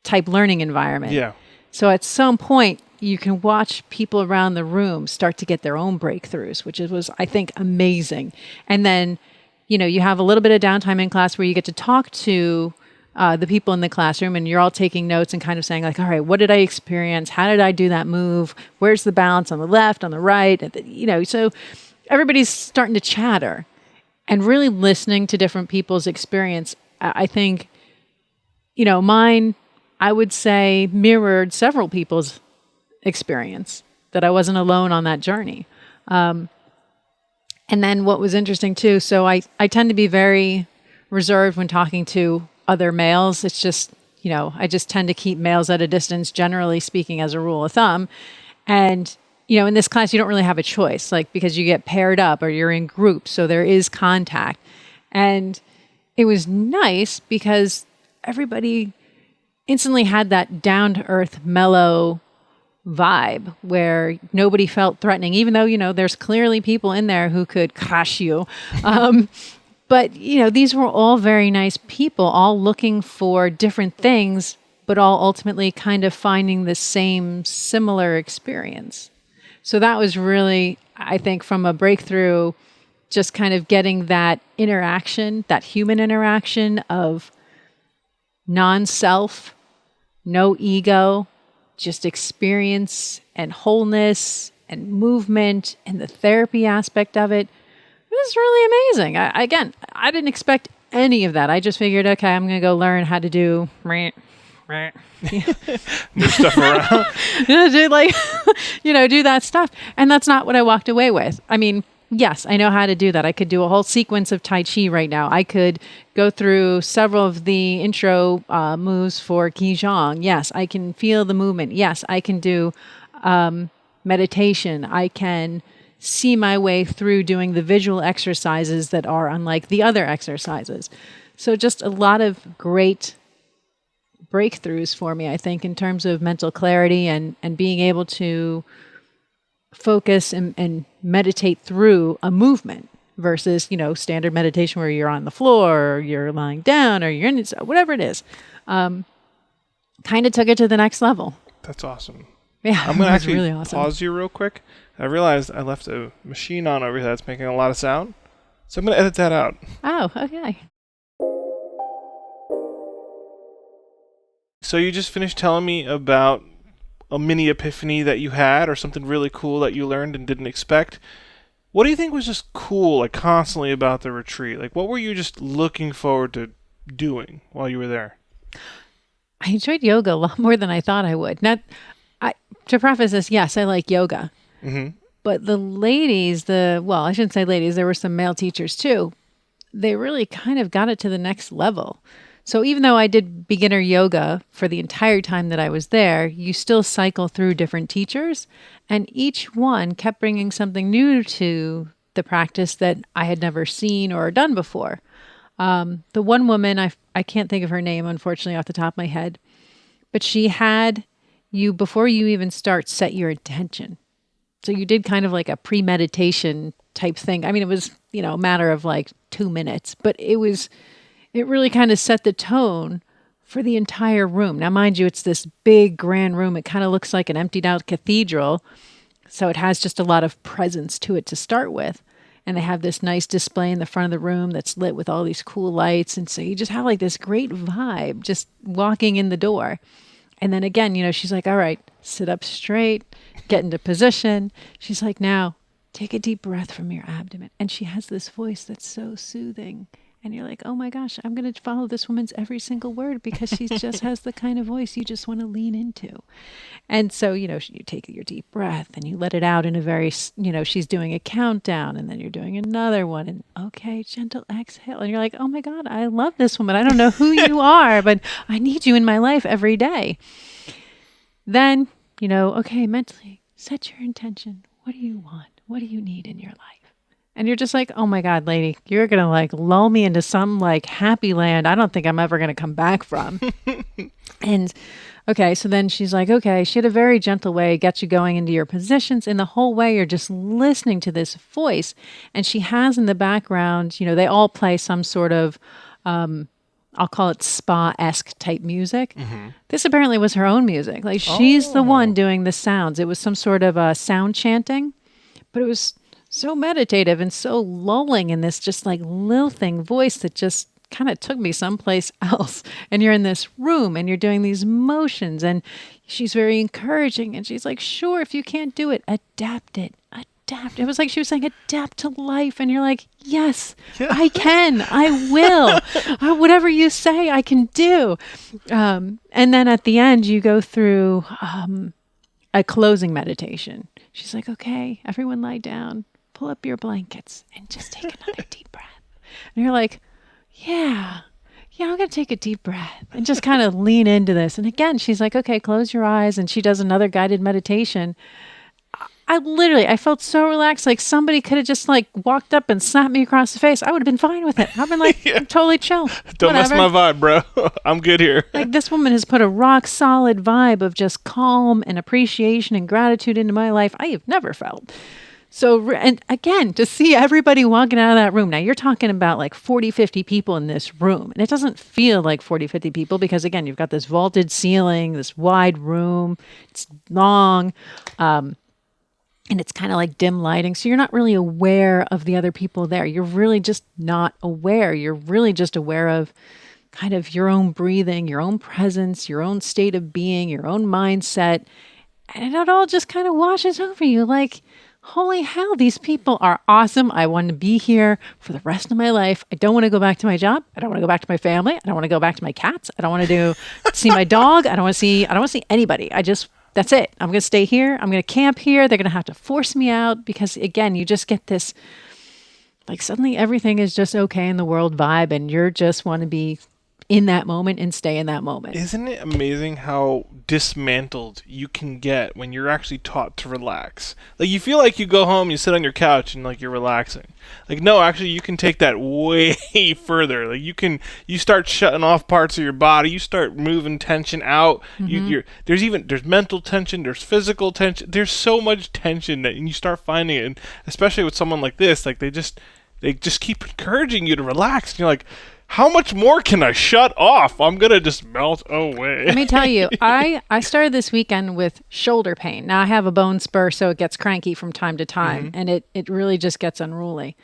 type learning environment. Yeah. So at some point, you can watch people around the room start to get their own breakthroughs, which was, I think, amazing. And then, you have a little bit of downtime in class where you get to talk to the people in the classroom, and you're all taking notes and kind of saying like, all right, what did I experience? How did I do that move? Where's the balance on the left, on the right? So everybody's starting to chatter and really listening to different people's experience. I think, mine, I would say, mirrored several people's experience, that I wasn't alone on that journey. And then what was interesting too, so I tend to be very reserved when talking to other males. It's just, I just tend to keep males at a distance, generally speaking, as a rule of thumb. And, in this class, you don't really have a choice, like, because you get paired up or you're in groups. So there is contact. And it was nice because everybody instantly had that down-to-earth, mellow vibe where nobody felt threatening, even though, there's clearly people in there who could crush you. But, these were all very nice people, all looking for different things, but all ultimately kind of finding the same similar experience. So that was really, I think, from a breakthrough, just kind of getting that interaction, that human interaction of non-self, no ego, just experience and wholeness and movement and the therapy aspect of it. It was really amazing. I didn't expect any of that. I just figured, okay, I'm going to go learn how to do move stuff around. do that stuff. And that's not what I walked away with. I mean, yes, I know how to do that. I could do a whole sequence of Tai Chi right now. I could go through several of the intro moves for Gong. Yes, I can feel the movement. Yes, I can do meditation. I can see my way through doing the visual exercises that are unlike the other exercises. So just a lot of great breakthroughs for me, I think, in terms of mental clarity and being able to focus and meditate through a movement versus, standard meditation where you're on the floor or you're lying down or you're in it, whatever it is. Kind of took it to the next level. That's awesome. Yeah, I'm going to actually really awesome. Pause you real quick. I realized I left a machine on over here that's making a lot of sound. So I'm going to edit that out. Oh, okay. So you just finished telling me about a mini epiphany that you had or something really cool that you learned and didn't expect. What do you think was just cool, like constantly about the retreat? Like what were you just looking forward to doing while you were there? I enjoyed yoga a lot more than I thought I would. To preface this, yes, I like yoga. Mm-hmm. But the ladies, I shouldn't say ladies, there were some male teachers too. They really kind of got it to the next level. So even though I did beginner yoga for the entire time that I was there, you still cycle through different teachers, and each one kept bringing something new to the practice that I had never seen or done before. The one woman, I can't think of her name, unfortunately, off the top of my head, but she had you, before you even start, set your intention. So you did kind of like a premeditation type thing. I mean, it was, a matter of like 2 minutes, but it really kind of set the tone for the entire room. Now, mind you, it's this big, grand room. It kind of looks like an emptied out cathedral. So it has just a lot of presence to it to start with. And they have this nice display in the front of the room that's lit with all these cool lights. And so you just have like this great vibe just walking in the door. And then again, she's like, all right, sit up straight, get into position. She's like, now take a deep breath from your abdomen. And she has this voice that's so soothing. And you're like, oh my gosh, I'm going to follow this woman's every single word because she just has the kind of voice you just want to lean into. And so, you take your deep breath and you let it out in a very, she's doing a countdown and then you're doing another one and okay, gentle exhale. And you're like, oh my God, I love this woman. I don't know who you are, but I need you in my life every day. Then, okay, mentally set your intention. What do you want? What do you need in your life? And you're just like, oh my God, lady, you're going to like lull me into some like happy land I don't think I'm ever going to come back from. And okay, so then she's like, okay, she had a very gentle way, get you going into your positions. And the whole way you're just listening to this voice. And she has in the background, they all play some sort of, I'll call it spa-esque type music. Mm-hmm. This apparently was her own music. Like she's the one doing the sounds. It was some sort of sound chanting, but it was so meditative and so lulling in this just like lilting voice that just kind of took me someplace else. And you're in this room and you're doing these motions and she's very encouraging. And she's like, sure, if you can't do it, adapt it. Adapt. It was like she was saying, adapt to life. And you're like, yes, yeah. I can. I will. Whatever you say, I can do. And then at the end, you go through a closing meditation. She's like, okay, everyone lie down. Pull up your blankets and just take another deep breath. And you're like, yeah, I'm going to take a deep breath and just kind of lean into this. And again, she's like, okay, close your eyes. And she does another guided meditation. I felt so relaxed. Like somebody could have just like walked up and slapped me across the face. I would have been fine with it. I've been like, yeah. I'm totally chill. Don't mess my vibe, bro. I'm good here. Like this woman has put a rock solid vibe of just calm and appreciation and gratitude into my life I have never felt. So, and again, to see everybody walking out of that room. Now you're talking about like 40, 50 people in this room. And it doesn't feel like 40, 50 people because again, you've got this vaulted ceiling, this wide room. It's long. And it's kind of like dim lighting. So you're not really aware of the other people there. You're really just not aware. You're really just aware of kind of your own breathing, your own presence, your own state of being, your own mindset. And it all just kind of washes over you like, holy hell, these people are awesome. I want to be here for the rest of my life. I don't want to go back to my job. I don't want to go back to my family. I don't want to go back to my cats. I don't want to see my dog. I don't want to see anybody. That's it. I'm going to stay here. I'm going to camp here. They're going to have to force me out because again, you just get this, like suddenly everything is just okay in the world vibe and you're just want to be in that moment and stay in that moment. Isn't it amazing how dismantled you can get when you're actually taught to relax? Like you feel like you go home, you sit on your couch and like you're relaxing. Like no, actually you can take that way further. Like you start shutting off parts of your body, you start moving tension out. Mm-hmm. There's mental tension, there's physical tension. There's so much tension that and you start finding it, and especially with someone like this, like they just keep encouraging you to relax. And you're like, how much more can I shut off? I'm going to just melt away. Let me tell you, I started this weekend with shoulder pain. Now I have a bone spur, so it gets cranky from time to time, mm-hmm. and it really just gets unruly.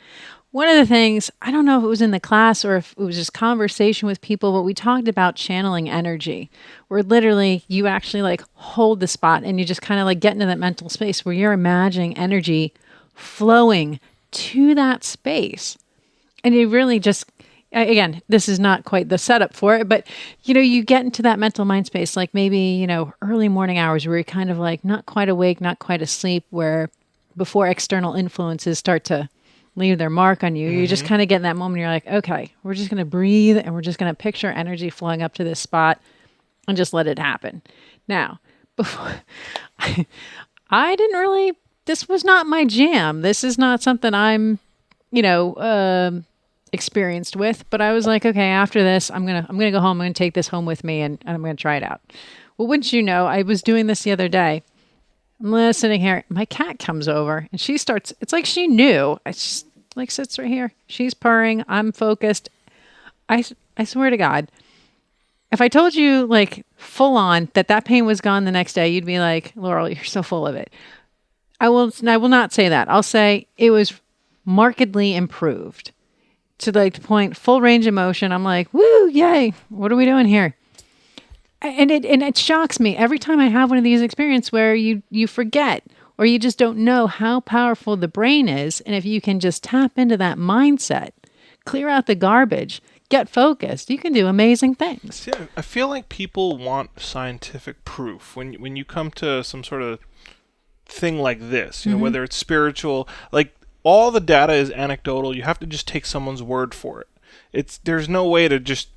One of the things, I don't know if it was in the class or if it was just conversation with people, but we talked about channeling energy, where literally you actually like hold the spot and you just kind of like get into that mental space where you're imagining energy flowing to that space. And you really just... Again, this is not quite the setup for it, but, you get into that mental mind space, like maybe, early morning hours where you're kind of like not quite awake, not quite asleep, where before external influences start to leave their mark on you, mm-hmm. you just kind of get in that moment. You're like, okay, we're just going to breathe and we're just going to picture energy flowing up to this spot and just let it happen. Now, before I didn't really, this was not my jam. This is not something I'm, experienced with, but I was like, okay, after this, I'm gonna go home. I'm gonna take this home with me, and I'm gonna try it out. Well, wouldn't you know, I was doing this the other day. I'm sitting here. My cat comes over, and she starts. It's like she knew. I just like sits right here. She's purring. I'm focused. I swear to God, if I told you like full on that pain was gone the next day, you'd be like, Laurel, you're so full of it. I will not say that. I'll say it was markedly improved. To like the point, full range of motion. I'm like, woo, yay. What are we doing here? And it shocks me every time I have one of these experiences where you forget or you just don't know how powerful the brain is. And if you can just tap into that mindset, clear out the garbage, get focused, you can do amazing things. Yeah, I feel like people want scientific proof when you come to some sort of thing like this, mm-hmm. Whether it's spiritual, like all the data is anecdotal. You have to just take someone's word for it. There's no way to just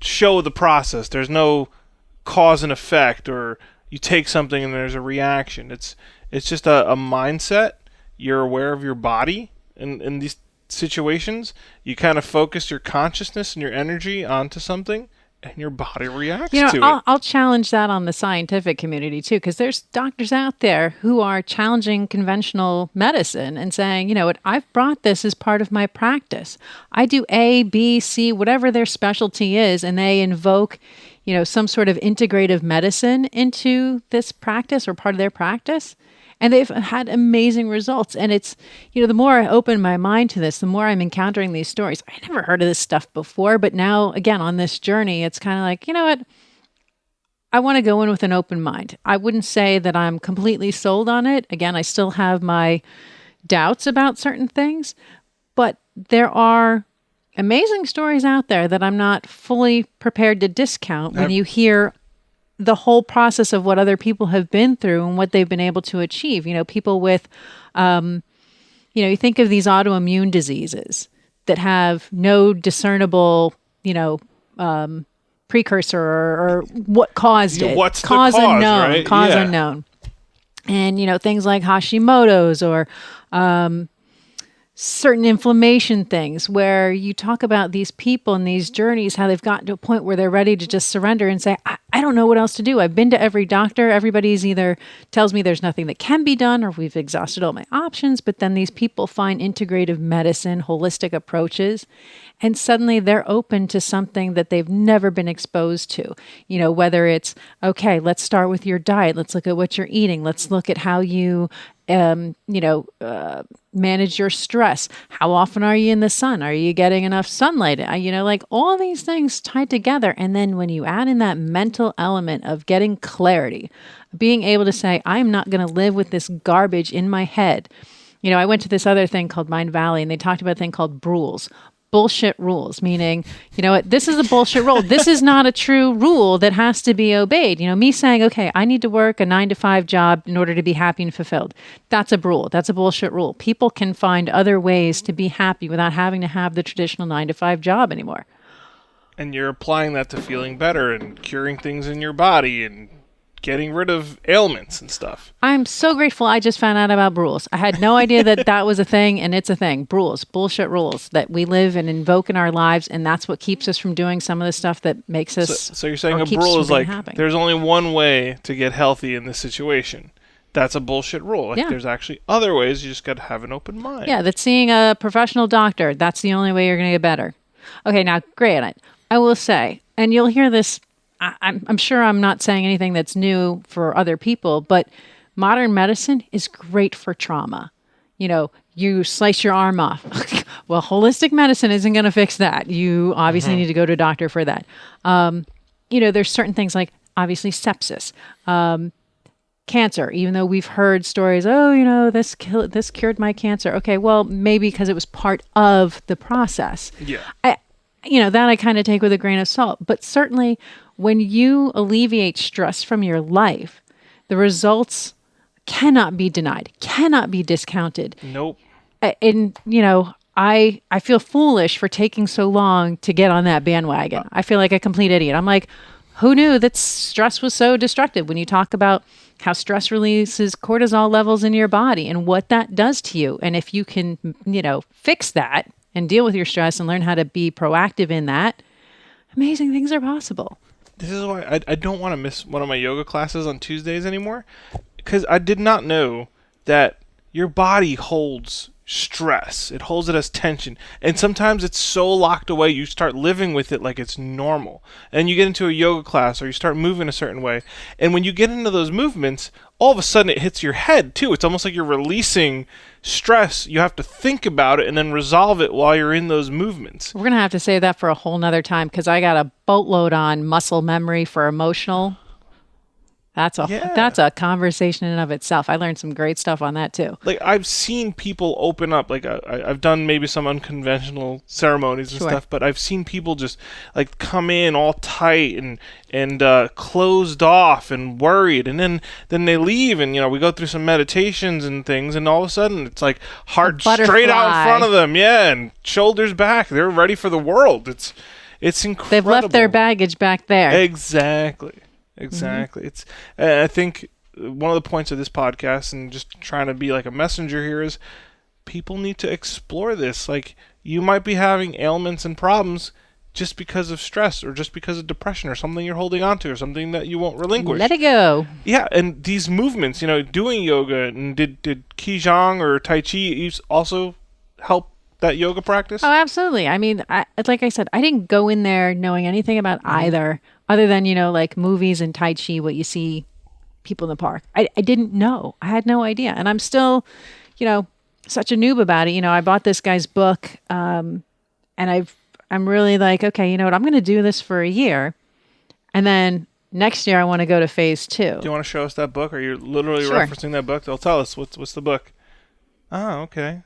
show the process. There's no cause and effect or, you take something and there's a reaction. It's just a mindset. You're aware of your body in these situations. You kind of focus your consciousness and your energy onto something, and your body reacts to it. I'll challenge that on the scientific community too, because there's doctors out there who are challenging conventional medicine and saying, you know what, I've brought this as part of my practice. I do A, B, C, whatever their specialty is, and they invoke, some sort of integrative medicine into this practice or part of their practice. And they've had amazing results. And it's, the more I open my mind to this, the more I'm encountering these stories. I never heard of this stuff before, but now, again, on this journey, it's kind of like, you know what? I want to go in with an open mind. I wouldn't say that I'm completely sold on it. Again, I still have my doubts about certain things, but there are amazing stories out there that I'm not fully prepared to discount when you hear the whole process of what other people have been through and what they've been able to achieve. People with, you think of these autoimmune diseases that have no discernible, precursor or what caused it. What's the cause unknown, right? Cause unknown. And, things like Hashimoto's or certain inflammation things, where you talk about these people and these journeys, how they've gotten to a point where they're ready to just surrender and say, I don't know what else to do. I've been to every doctor. Everybody's either tells me there's nothing that can be done or we've exhausted all my options. But then these people find integrative medicine, holistic approaches, and suddenly they're open to something that they've never been exposed to. Whether it's, okay, let's start with your diet. Let's look at what you're eating. Let's look at how you manage your stress. How often are you in the sun? Are you getting enough sunlight? Like all these things tied together. And then when you add in that mental element of getting clarity, being able to say, I'm not going to live with this garbage in my head. I went to this other thing called Mind Valley, and they talked about a thing called rules. Bullshit rules, meaning, this is a bullshit rule. This is not a true rule that has to be obeyed. Me saying, okay, I need to work a 9-to-5 job in order to be happy and fulfilled. That's a rule. That's a bullshit rule. People can find other ways to be happy without having to have the traditional 9-to-5 job anymore. And you're applying that to feeling better and curing things in your body and getting rid of ailments and stuff. I'm so grateful I just found out about rules. I had no idea that was a thing, and it's a thing. Rules, bullshit rules that we live and invoke in our lives, and that's what keeps us from doing some of the stuff that makes us. So you're saying a rule is like, there's only one way to get healthy in this situation. That's a bullshit rule. There's actually other ways. You just got to have an open mind. Yeah, that's seeing a professional doctor. That's the only way you're going to get better. Okay, now, great. I will say, and you'll hear this, I'm sure I'm not saying anything that's new for other people, but modern medicine is great for trauma. You slice your arm off. Well, holistic medicine isn't going to fix that. You obviously need to go to a doctor for that. There's certain things like obviously sepsis, cancer, even though we've heard stories, this cured my cancer. Okay, well, maybe because it was part of the process. Yeah. That I kind of take with a grain of salt. But certainly when you alleviate stress from your life, the results cannot be denied, cannot be discounted. Nope. And, I feel foolish for taking so long to get on that bandwagon. I feel like a complete idiot. I'm like, who knew that stress was so destructive? When you talk about how stress releases cortisol levels in your body and what that does to you. And if you can, fix that and deal with your stress and learn how to be proactive in that, amazing things are possible. This is why I don't want to miss one of my yoga classes on Tuesdays anymore, because I did not know that your body holds stress. It holds it as tension. And sometimes it's so locked away, you start living with it like it's normal. And you get into a yoga class or you start moving a certain way. And when you get into those movements, all of a sudden it hits your head too. It's almost like you're releasing stress. You have to think about it and then resolve it while you're in those movements. We're going to have to save that for a whole nother time, because I got a boatload on muscle memory for emotional. That's a conversation in and of itself. I learned some great stuff on that too. Like, I've seen people open up. Like, I've done maybe some unconventional ceremonies and stuff, but I've seen people just like come in all tight and closed off and worried, and then they leave, and we go through some meditations and things, and all of a sudden it's like heart straight out in front of them, and shoulders back. They're ready for the world. It's incredible. They've left their baggage back there. Exactly. Exactly. It's. I think one of the points of this podcast, and just trying to be like a messenger here, is people need to explore this. Like, you might be having ailments and problems just because of stress or just because of depression or something you're holding on to or something that you won't relinquish. Let it go. Yeah, and these movements, doing yoga, and did Qigong or Tai Chi also help that yoga practice? Oh, absolutely. I mean, like I said, I didn't go in there knowing anything about either, other than, like movies and Tai Chi, what you see people in the park. I didn't know. I had no idea. And I'm still, such a noob about it. I bought this guy's book, and I'm really like, okay, you know what? I'm going to do this for a year. And then next year I want to go to phase 2. Do you want to show us that book? Are you literally Sure. referencing that book? They'll tell us what's the book. Oh, okay.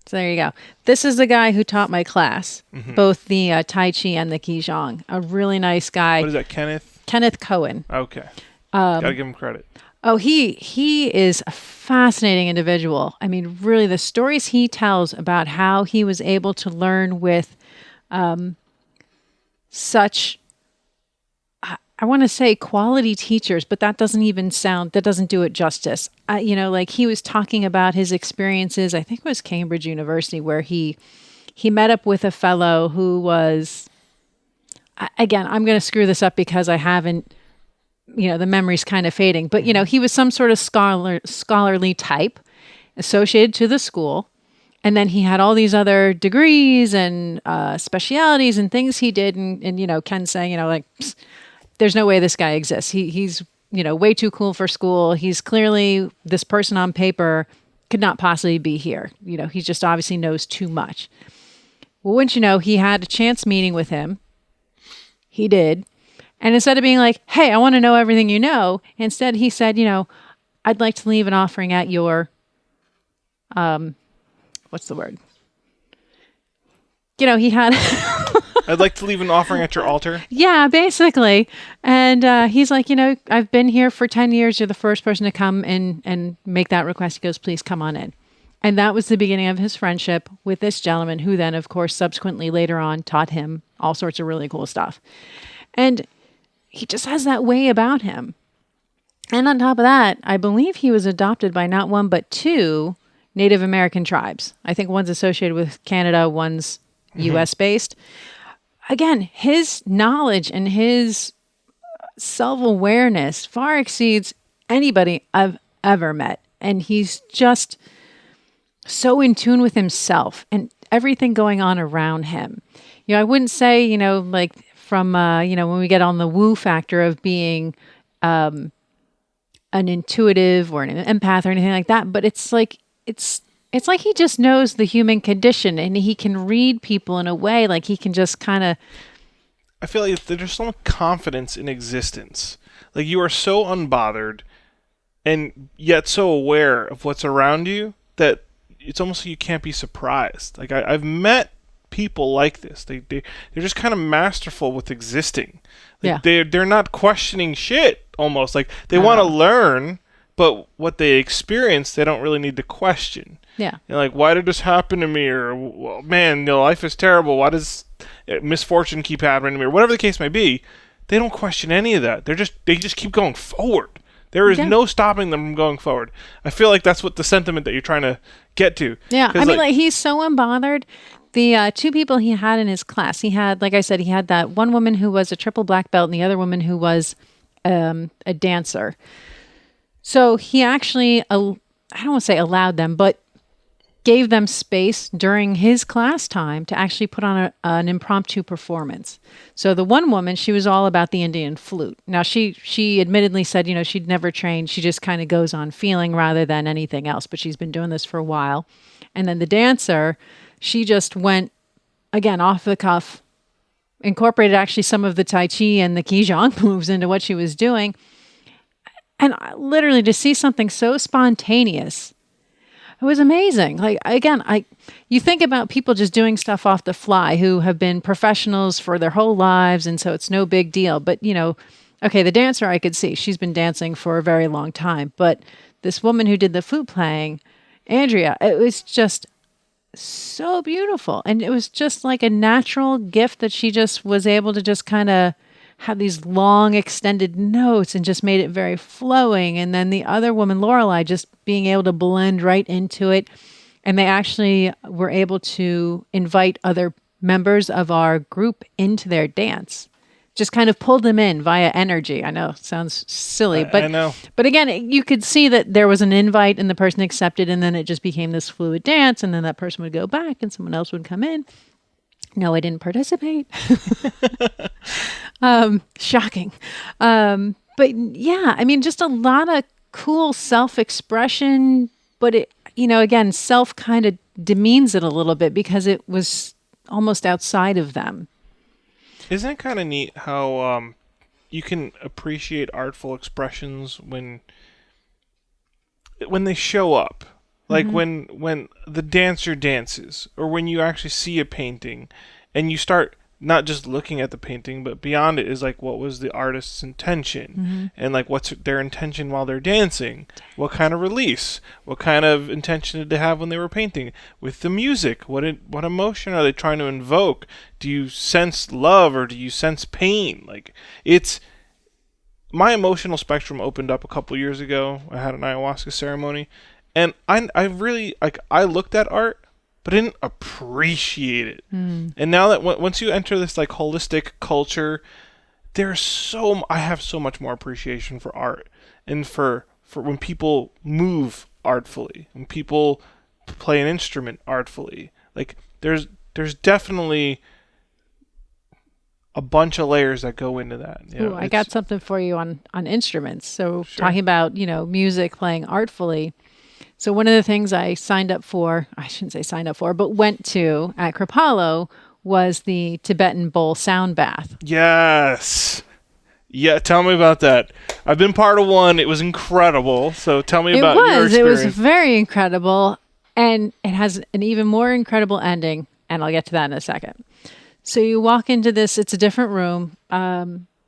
So there you go. This is the guy who taught my class, both the Tai Chi and the Qigong. A really nice guy. What is that, Kenneth? Kenneth Cohen. Okay. Gotta give him credit. Oh, he is a fascinating individual. I mean, really, the stories he tells about how he was able to learn with such, I want to say quality teachers, but that doesn't do it justice. Like he was talking about his experiences, I think it was Cambridge University, where he met up with a fellow who was, again, I'm going to screw this up because I haven't, the memory's kind of fading, but he was some sort of scholarly type associated to the school. And then he had all these other degrees and specialities and things he did. And Ken saying, like, there's no way this guy exists. He's, way too cool for school. He's clearly, this person on paper could not possibly be here. He just obviously knows too much. Well, wouldn't you know, he had a chance meeting with him. He did. And instead of being like, hey, I want to know everything you know, instead he said, I'd like to leave an offering at your, what's the word? He had... I'd like to leave an offering at your altar. Yeah, basically. And he's like, I've been here for 10 years. You're the first person to come and make that request. He goes, please come on in. And that was the beginning of his friendship with this gentleman, who then, of course, subsequently later on taught him all sorts of really cool stuff. And he just has that way about him. And on top of that, I believe he was adopted by not one, but 2 Native American tribes. I think one's associated with Canada, one's U.S. based. Again, his knowledge and his self-awareness far exceeds anybody I've ever met. And he's just so in tune with himself and everything going on around him. I wouldn't say, like from, when we get on the woo factor of being an intuitive or an empath or anything like that, but it's like he just knows the human condition, and he can read people in a way like he can just kind of... I feel like there's so much confidence in existence. Like, you are so unbothered and yet so aware of what's around you that it's almost like you can't be surprised. Like, I've met people like this. They're just kind of masterful with existing. Like, yeah. They're not questioning shit, almost. Like, they want to learn, but what they experience, they don't really need to question. Yeah. Like, why did this happen to me? Or, well, man, life is terrible. Why does misfortune keep happening to me? Or whatever the case may be, they don't question any of that. They just keep going forward. There is no stopping them from going forward. I feel like that's what the sentiment that you're trying to get to. Yeah. I mean, like he's so unbothered. The 2 people he had in his class, he had, like I said, he had that one woman who was a triple black belt and the other woman who was a dancer. So he actually, I don't want to say allowed them, but gave them space during his class time to actually put on an impromptu performance. So the one woman, she was all about the Indian flute. Now, she admittedly said, she'd never trained. She just kind of goes on feeling rather than anything else, but she's been doing this for a while. And then the dancer, she just went, again, off the cuff, incorporated actually some of the Tai Chi and the Qigong moves into what she was doing. And literally to see something so spontaneous, it was amazing. Like, again, you think about people just doing stuff off the fly who have been professionals for their whole lives, and so it's no big deal. But, okay, the dancer I could see, she's been dancing for a very long time. But this woman who did the flute playing, Andrea, it was just so beautiful. And it was just like a natural gift that she just was able to just kind of had these long extended notes and just made it very flowing. And then the other woman, Laurel, just being able to blend right into it. And they actually were able to invite other members of our group into their dance. Just kind of pulled them in via energy. I know it sounds silly, but I know. But again, you could see that there was an invite and the person accepted, and then it just became this fluid dance, and then that person would go back and someone else would come in. No, I didn't participate. Shocking. But yeah, I mean, just a lot of cool self-expression, but it, again, self kind of demeans it a little bit because it was almost outside of them. Isn't it kind of neat how you can appreciate artful expressions when they show up? Like when the dancer dances, or when you actually see a painting and you start not just looking at the painting, but beyond it is like, what was the artist's intention? And like, what's their intention while they're dancing? What kind of release? What kind of intention did they have when they were painting? With the music, what emotion are they trying to invoke? Do you sense love or do you sense pain? Like, it's... My emotional spectrum opened up a couple years ago. I had an ayahuasca ceremony, and I really, like, I looked at art, but I didn't appreciate it. And now that once you enter this like holistic culture, I have so much more appreciation for art, and for when people move artfully, when people play an instrument artfully. Like, there's definitely a bunch of layers that go into that. Ooh, I got something for you on instruments. So talking about, music, playing artfully. So one of the things I shouldn't say signed up for, but went to at Kripalu was the Tibetan bowl sound bath. Yes. Yeah, tell me about that. I've been part of one. It was incredible. So tell me about your experience. It was very incredible. And it has an even more incredible ending. And I'll get to that in a second. So you walk into this, it's a different room.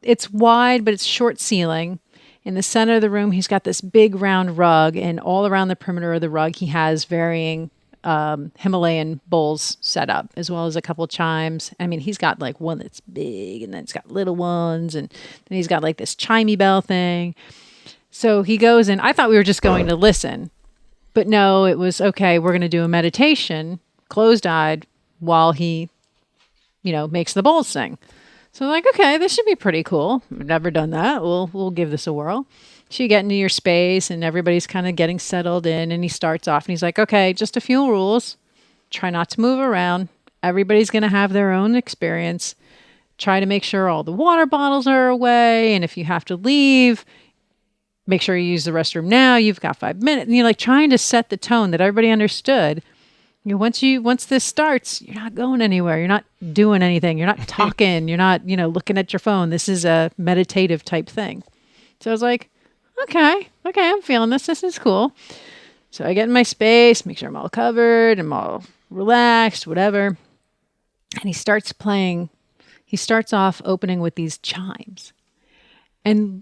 It's wide, but it's short ceiling. In the center of the room, he's got this big round rug, and all around the perimeter of the rug, he has varying Himalayan bowls set up, as well as a couple chimes. I mean, he's got like one that's big, and then it's got little ones, and then he's got like this chimey bell thing. So he goes in. I thought we were just going to listen, but no, it was, okay, we're going to do a meditation, closed-eyed, while he, makes the bowls sing. So I'm like, okay, this should be pretty cool. I've never done that. We'll give this a whirl. So you get into your space and everybody's kind of getting settled in, and he starts off and he's like, okay, just a few rules. Try not to move around. Everybody's going to have their own experience. Try to make sure all the water bottles are away. And if you have to leave, make sure you use the restroom now. You've got 5 minutes. And you're like trying to set the tone that everybody understood. Once this starts, you're not going anywhere. You're not doing anything. You're not talking. You're not, looking at your phone. This is a meditative type thing. So I was like, okay, I'm feeling this. This is cool. So I get in my space, make sure I'm all covered, I'm all relaxed, whatever. And he starts playing. He starts off opening with these chimes. And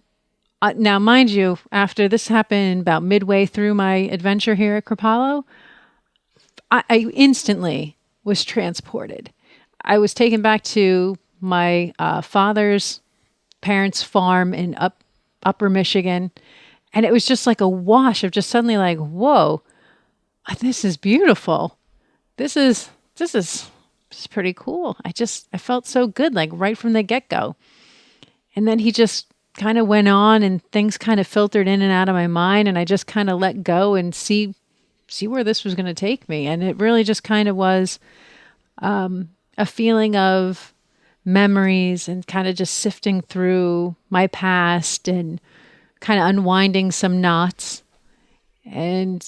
now, mind you, after this happened about midway through my adventure here at Kripalu, I instantly was transported. I was taken back to my father's parents' farm in upper Michigan. And it was just like a wash of just suddenly like, whoa, this is beautiful. This is pretty cool. I felt so good, like right from the get-go. And then he just kind of went on and things kind of filtered in and out of my mind. And I just kind of let go and see where this was going to take me. And it really just kind of was a feeling of memories and kind of just sifting through my past and kind of unwinding some knots. And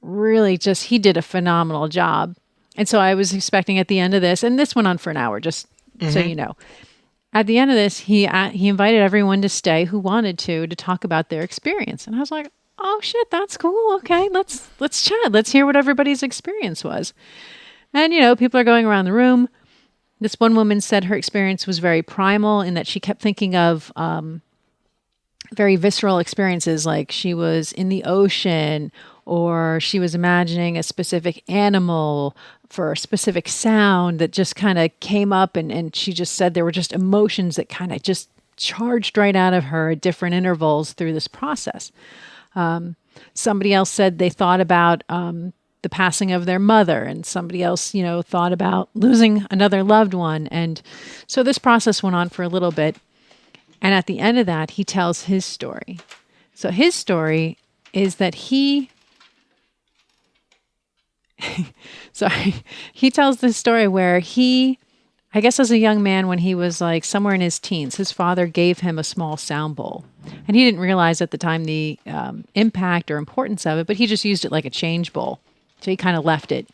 really just, he did a phenomenal job. And so I was expecting at the end of this, and this went on for an hour, just so you know. At the end of this, he invited everyone to stay who wanted to talk about their experience. And I was like, oh shit, that's cool. Okay, let's chat. Let's hear what everybody's experience was. And, people are going around the room. This one woman said her experience was very primal in that she kept thinking of very visceral experiences, like she was in the ocean, or she was imagining a specific animal for a specific sound that just kind of came up. And she just said there were just emotions that kind of just charged right out of her at different intervals through this process. Somebody else said they thought about the passing of their mother, and somebody else, thought about losing another loved one. And so this process went on for a little bit. And at the end of that, he tells his story. So his story is that he tells this story where I guess as a young man, when he was like somewhere in his teens, his father gave him a small sound bowl. And he didn't realize at the time the impact or importance of it, but he just used it like a change bowl. So he kind of left it.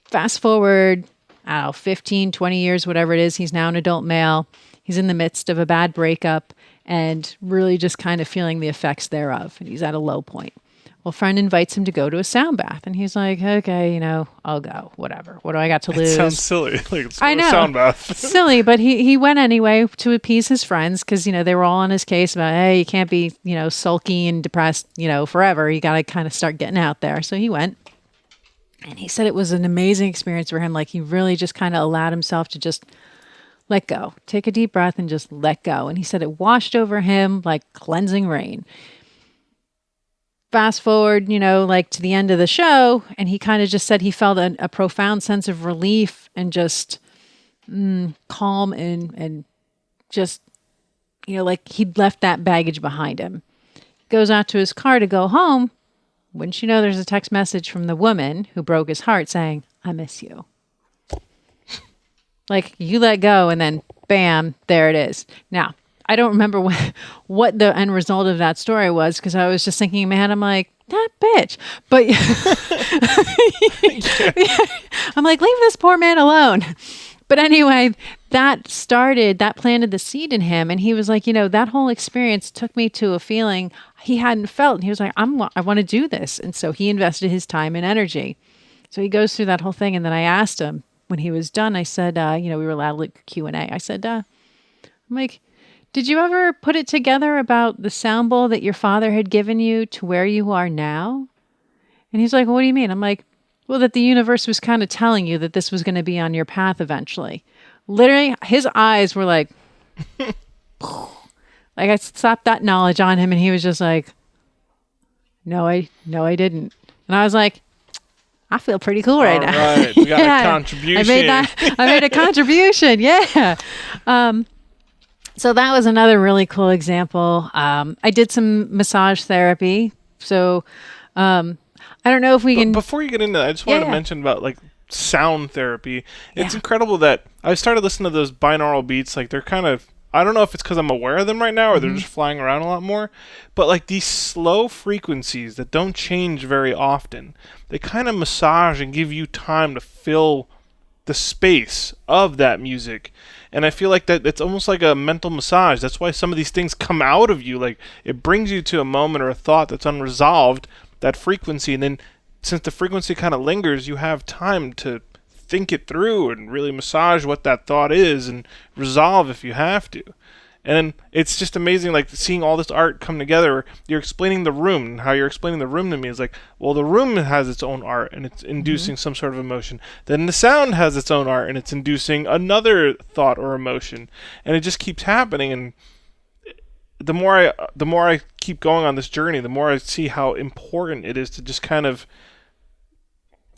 Fast forward, 15, 20 years, whatever it is, he's now an adult male. He's in the midst of a bad breakup and really just kind of feeling the effects thereof. And he's at a low point. Well, a friend invites him to go to a sound bath. And he's like, okay, I'll go, whatever. What do I got to lose? It sounds silly. Like it's I know. A sound bath. Silly, but he went anyway to appease his friends because, they were all on his case about, hey, you can't be, sulky and depressed, forever. You got to kind of start getting out there. So he went. And he said it was an amazing experience for him. Like he really just kind of allowed himself to just let go, take a deep breath and just let go. And he said it washed over him like cleansing rain. Fast forward, like to the end of the show, and he kind of just said he felt a profound sense of relief and just calm and just, like he'd left that baggage behind him. Goes out to his car to go home. Wouldn't you know, there's a text message from the woman who broke his heart saying, I miss you. Like you let go and then bam, there it is. Now, I don't remember what the end result of that story was because I was just thinking in my head, I'm like, that bitch. But I'm like, leave this poor man alone. But anyway, that planted the seed in him. And he was like, that whole experience took me to a feeling he hadn't felt. And he was like, I want to do this. And so he invested his time and energy. So he goes through that whole thing. And then I asked him when he was done, I said, we were allowed like Q&A. I said, I'm like, did you ever put it together about the sound bowl that your father had given you to where you are now? And he's like, well, what do you mean? I'm like, well, that the universe was kind of telling you that this was going to be on your path eventually. Literally, his eyes were like, like I slapped that knowledge on him and he was just like, no, I didn't. And I was like, I feel pretty cool right now. All right, we got a contribution. I made a contribution, yeah. So that was another really cool example. I did some massage therapy. So I don't know if we can... Before you get into that, I just wanted to mention about like sound therapy. It's incredible that I started listening to those binaural beats. Like they're kind of... I don't know if it's because I'm aware of them right now or they're just flying around a lot more. But like these slow frequencies that don't change very often, they kind of massage and give you time to fill the space of that music. And I feel like that it's almost like a mental massage. That's why some of these things come out of you. Like it brings you to a moment or a thought that's unresolved, that frequency. And then since the frequency kind of lingers, you have time to think it through and really massage what that thought is and resolve if you have to. And it's just amazing, like seeing all this art come together. You're explaining the room, and how you're explaining the room to me is like, well, the room has its own art and it's inducing some sort of emotion. Then the sound has its own art and it's inducing another thought or emotion, and it just keeps happening. And the more I keep going on this journey, the more I see how important it is to just kind of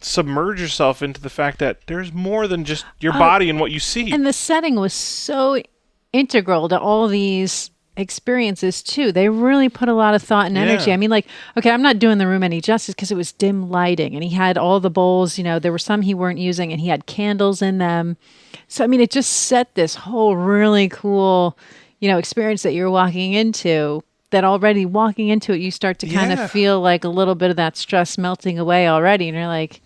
submerge yourself into the fact that there's more than just your body and what you see. And the setting was so integral to all these experiences too. They really put a lot of thought and energy. I mean, like, okay, I'm not doing the room any justice because it was dim lighting and he had all the bowls, there were some he weren't using and he had candles in them. So, I mean, it just set this whole really cool, experience that you're walking into, that already walking into it, you start to kind of feel like a little bit of that stress melting away already. And you're like,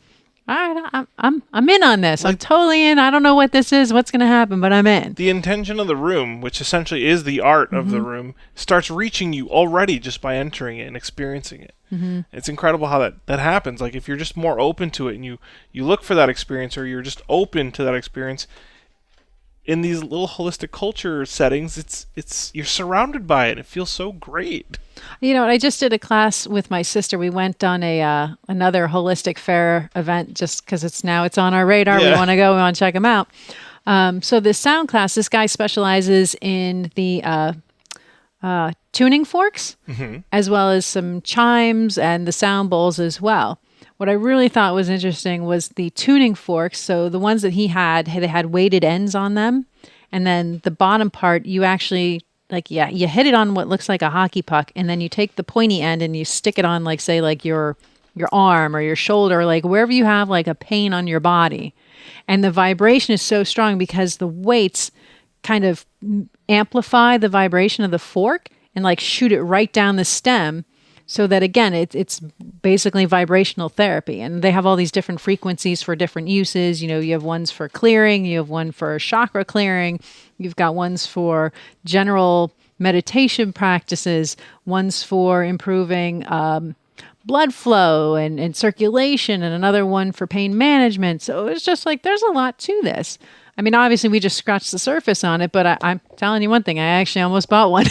all right, I'm in on this. I'm totally in. I don't know what this is, what's going to happen, but I'm in. The intention of the room, which essentially is the art of the room, starts reaching you already just by entering it and experiencing it. It's incredible how that happens. Like if you're just more open to it and you look for that experience, or you're just open to that experience, in these little holistic culture settings, it's you're surrounded by it. It feels so great. I just did a class with my sister. We went on another holistic fair event just because it's on our radar. We want to go. We want to check them out. So this sound class, this guy specializes in the tuning forks, as well as some chimes and the sound bowls as well. What I really thought was interesting was the tuning forks. So the ones that he had, they had weighted ends on them. And then the bottom part, you actually, you hit it on what looks like a hockey puck. And then you take the pointy end and you stick it on, say, your arm or your shoulder, like wherever you have like a pain on your body. And the vibration is so strong because the weights kind of amplify the vibration of the fork and like shoot it right down the stem. So that, again, it's basically vibrational therapy. And they have all these different frequencies for different uses. You have ones for clearing. You have one for chakra clearing. You've got ones for general meditation practices, ones for improving blood flow and circulation, and another one for pain management. So it's just like there's a lot to this. I mean, obviously, we just scratched the surface on it, but I'm telling you one thing. I actually almost bought one.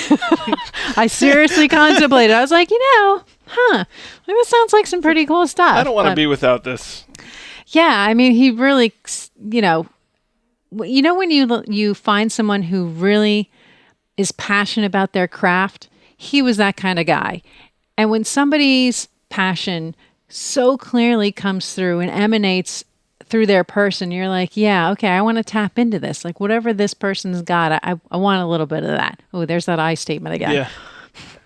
I seriously contemplated. I was like, this sounds like some pretty cool stuff. I don't want to be without this. Yeah, I mean, he really, when you find someone who really is passionate about their craft, he was that kind of guy. And when somebody's passion so clearly comes through and emanates through their person, you're like, yeah, okay, I want to tap into this. Like whatever this person's got, I want a little bit of that. Oh, there's that I statement again. Yeah.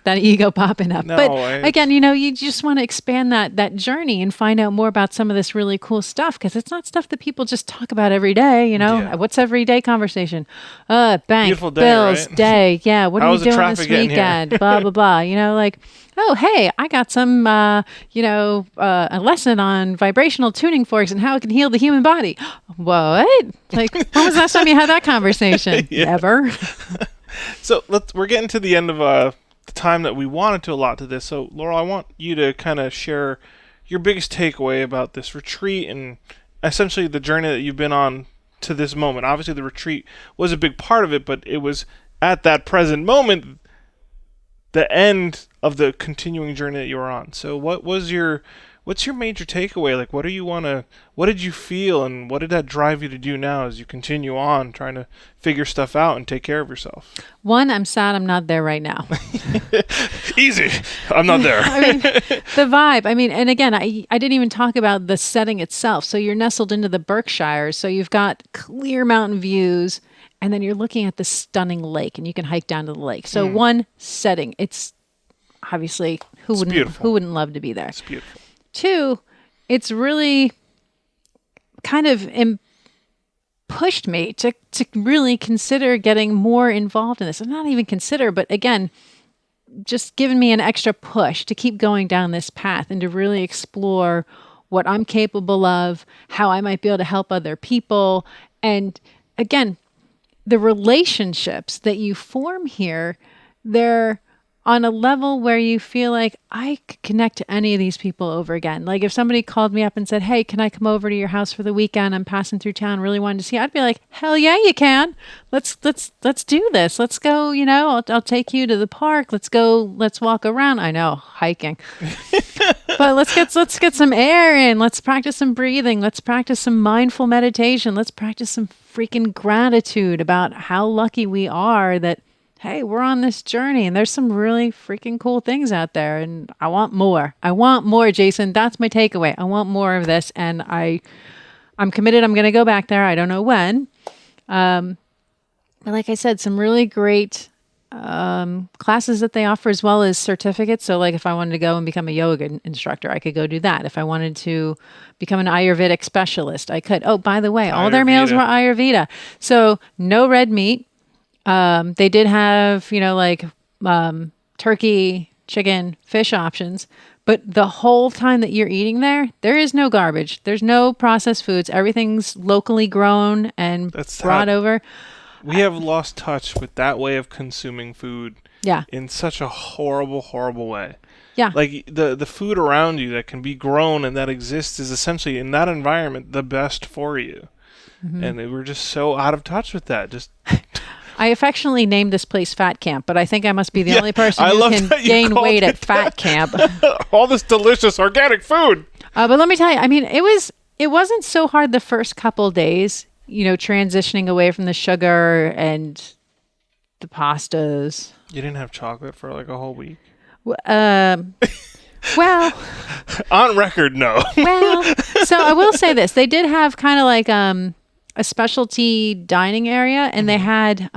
That ego popping up. No, but again, you just want to expand that journey and find out more about some of this really cool stuff, because it's not stuff that people just talk about every day. Yeah. What's everyday conversation? Bank, Beautiful day, bills, right? day. Yeah. What How are was you the doing this traffic getting weekend? Blah, blah, blah. Like, oh, hey, I got some, a lesson on vibrational tuning forks and how it can heal the human body. What? Like, when was the last time you had that conversation? Yeah. Never. So we're getting to the end of the time that we wanted to allot to this. So, Laurel, I want you to kind of share your biggest takeaway about this retreat and essentially the journey that you've been on to this moment. Obviously, the retreat was a big part of it, but it was at that present moment the end of the continuing journey that you were on. So what's your major takeaway? Like, what did you feel, and what did that drive you to do now as you continue on trying to figure stuff out and take care of yourself? One, I'm sad I'm not there right now. Easy. I'm not there. I mean, the vibe. I mean, and again, I didn't even talk about the setting itself. So you're nestled into the Berkshires. So you've got clear mountain views, and then you're looking at this stunning lake, and you can hike down to the lake. So one, setting. It's obviously, who wouldn't love to be there? It's beautiful. Two, it's really kind of pushed me to really consider getting more involved in this. And not even consider, but again, just given me an extra push to keep going down this path and to really explore what I'm capable of, how I might be able to help other people. And again, the relationships that you form here, they're on a level where you feel like I could connect to any of these people over again. Like if somebody called me up and said, hey, can I come over to your house for the weekend? I'm passing through town, really wanted to see you. I'd be like, hell yeah, you can. Let's do this. Let's go, I'll take you to the park. Let's walk around. I know, hiking. But let's get some air in. Let's practice some breathing. Let's practice some mindful meditation. Let's practice some freaking gratitude about how lucky we are that, hey, we're on this journey and there's some really freaking cool things out there, and I want more. I want more, Jason. That's my takeaway. I want more of this, and I'm committed. I'm going to go back there. I don't know when. But like I said, some really great classes that they offer, as well as certificates. So like if I wanted to go and become a yoga instructor, I could go do that. If I wanted to become an Ayurvedic specialist, I could. Oh, by the way, all their meals were Ayurveda. So no red meat. They did have, turkey, chicken, fish options, but the whole time that you're eating there is no garbage. There's no processed foods. Everything's locally grown and brought over. We have lost touch with that way of consuming food. Yeah. In such a horrible, horrible way. Yeah. Like the food around you that can be grown and that exists is essentially in that environment the best for you. Mm-hmm. And we're just so out of touch with that. I affectionately named this place Fat Camp, but I think I must be the only person who can gain weight at Fat Camp. All this delicious organic food. But let me tell you, I mean, it wasn't so hard the first couple days. transitioning away from the sugar and the pastas. You didn't have chocolate for like a whole week? Well, on record, no. Well, so I will say this. They did have kind of like a specialty dining area, and they had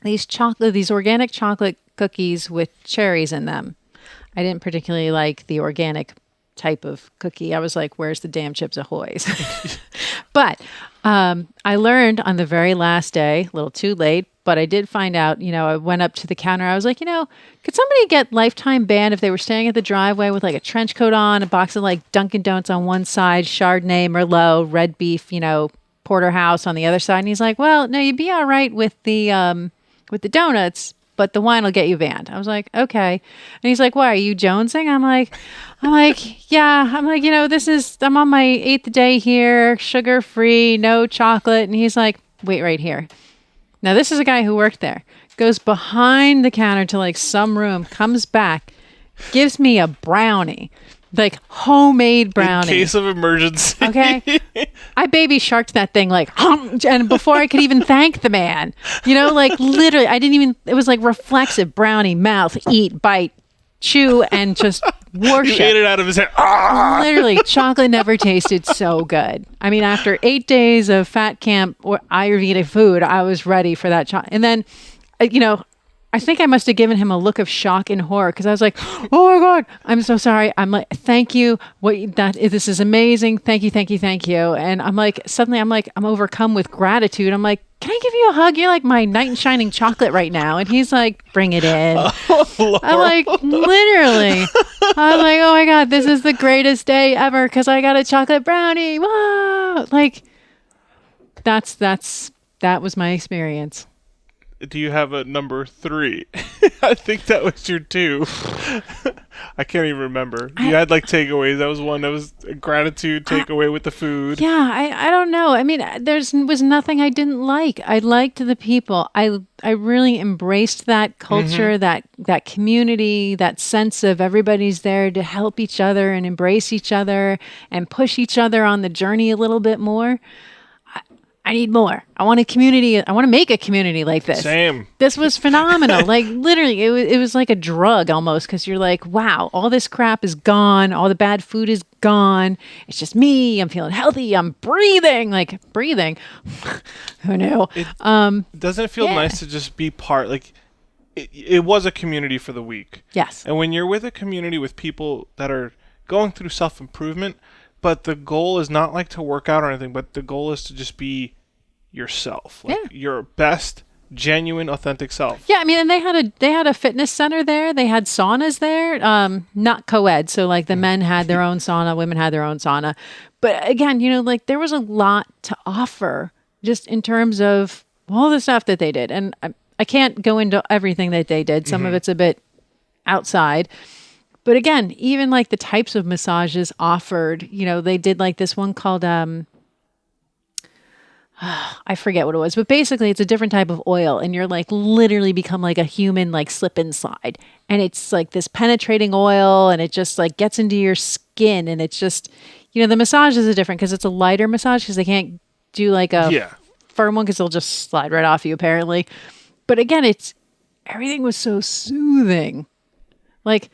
these organic chocolate cookies with cherries in them. I didn't particularly like the organic type of cookie. I was like, where's the damn Chips Ahoy's? But I learned on the very last day, a little too late, but I did find out, I went up to the counter. I was like, could somebody get lifetime banned if they were staying at the driveway with like a trench coat on, a box of like Dunkin' Donuts on one side, Chardonnay, Merlot, red beef, porterhouse on the other side. And he's like, well, no, you'd be all right with the donuts, but the wine will get you banned. I was like, okay. And he's like, why, are you jonesing? I'm like, yeah. I'm like, I'm on my 8th day here, sugar-free, no chocolate. And he's like, wait right here. Now, this is a guy who worked there, goes behind the counter to like some room, comes back, gives me a brownie, like homemade brownie. In case of emergency. Okay. I baby sharked that thing like, and before I could even thank the man, like literally, it was like reflexive brownie, mouth, eat, bite, chew, and just worship. You ate it out of his hand. Ah! Literally, chocolate never tasted so good. I mean, after 8 days of fat camp or Ayurvedic food, I was ready for that chocolate. And then, I think I must have given him a look of shock and horror because I was like, oh my God, I'm so sorry. I'm like, thank you. This is amazing. Thank you, thank you, thank you. And I'm like, suddenly I'm overcome with gratitude. I'm like, can I give you a hug? You're like my knight in shining chocolate right now. And he's like, bring it in. I'm like, literally. I was like, oh my God, this is the greatest day ever because I got a chocolate brownie. Wow. Like, that was my experience. Do you have a number 3? I think that was your 2. I can't even remember. You had like takeaways. That was one. That was a gratitude takeaway with the food. Yeah, I don't know. I mean, was nothing I didn't like. I liked the people. I really embraced that culture, that community, that sense of everybody's there to help each other and embrace each other and push each other on the journey a little bit more. I need more. I want a community. I want to make a community like this. Same. This was phenomenal. Like literally, it was like a drug almost because you're like, wow, all this crap is gone. All the bad food is gone. It's just me. I'm feeling healthy. I'm breathing. Like breathing. Who knew? Doesn't it feel nice to just be part? Like it was a community for the week. Yes. And when you're with a community with people that are going through self-improvement, but the goal is not like to work out or anything, but the goal is to just be yourself, like your best, genuine, authentic self. Yeah, I mean, and they had a fitness center there. They had saunas there, not co-ed. So like the men had their own sauna, women had their own sauna. But again, like there was a lot to offer just in terms of all the stuff that they did. And I can't go into everything that they did. Some of it's a bit outside. But again, even like the types of massages offered, they did like this one called, I forget what it was, but basically it's a different type of oil and you're like literally become like a human, like slip inside. And it's like this penetrating oil and it just like gets into your skin. And it's just, the massage is different because it's a lighter massage because they can't do like a firm one because they'll just slide right off you apparently. But again, everything was so soothing. Like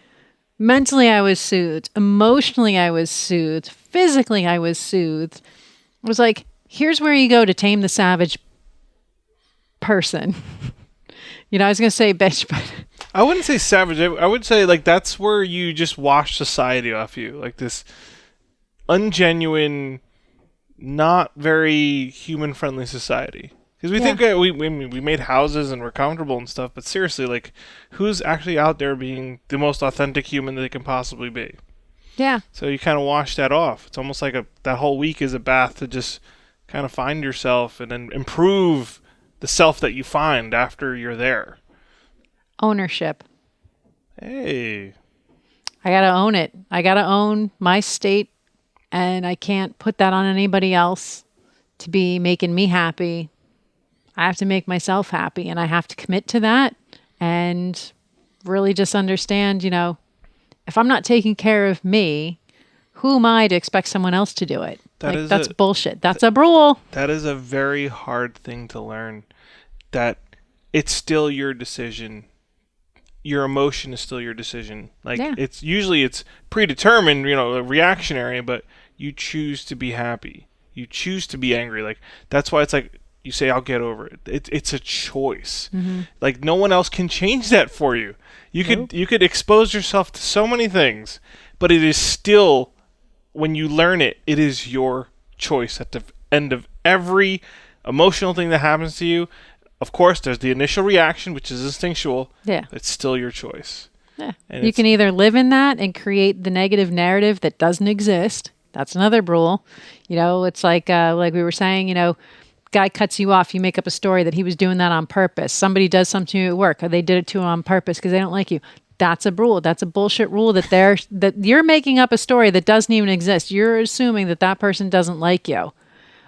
mentally I was soothed, emotionally I was soothed, physically I was soothed. It was like, here's where you go to tame the savage person. I was going to say bitch, but I wouldn't say savage. I would say like that's where you just wash society off you. Like this ungenuine, not very human-friendly society. Because we think we made houses and we're comfortable and stuff, but seriously, like who's actually out there being the most authentic human that they can possibly be? Yeah. So you kind of wash that off. It's almost like that whole week is a bath to just kind of find yourself and then improve the self that you find after you're there. Ownership. Hey. I got to own it. I got to own my state and I can't put that on anybody else to be making me happy. I have to make myself happy and I have to commit to that and really just understand, if I'm not taking care of me, Who am I to expect someone else to do it? That's bullshit. That's a rule. That is a very hard thing to learn. That it's still your decision. Your emotion is still your decision. It's predetermined, reactionary, but you choose to be happy. You choose to be angry. That's why it's you say, I'll get over it. It's a choice. Mm-hmm. No one else can change that for you. You could expose yourself to so many things, but it is still, when you learn it, it is your choice at the end of every emotional thing that happens to you. Of course, there's the initial reaction, which is instinctual. Yeah. It's still your choice. Yeah. You can either live in that and create the negative narrative that doesn't exist. That's another rule. It's like we were saying, guy cuts you off, you make up a story that he was doing that on purpose. Somebody does something to you at work, or they did it to him on purpose because they don't like you. That's a rule. That's a bullshit rule that you're making up a story that doesn't even exist. You're assuming that person doesn't like you.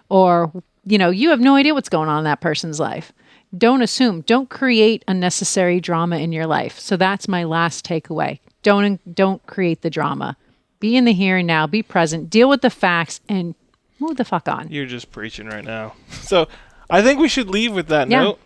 Or, you have no idea what's going on in that person's life. Don't assume. Don't create unnecessary drama in your life. So that's my last takeaway. Don't create the drama. Be in the here and now. Be present. Deal with the facts and move the fuck on. You're just preaching right now. So I think we should leave with that note.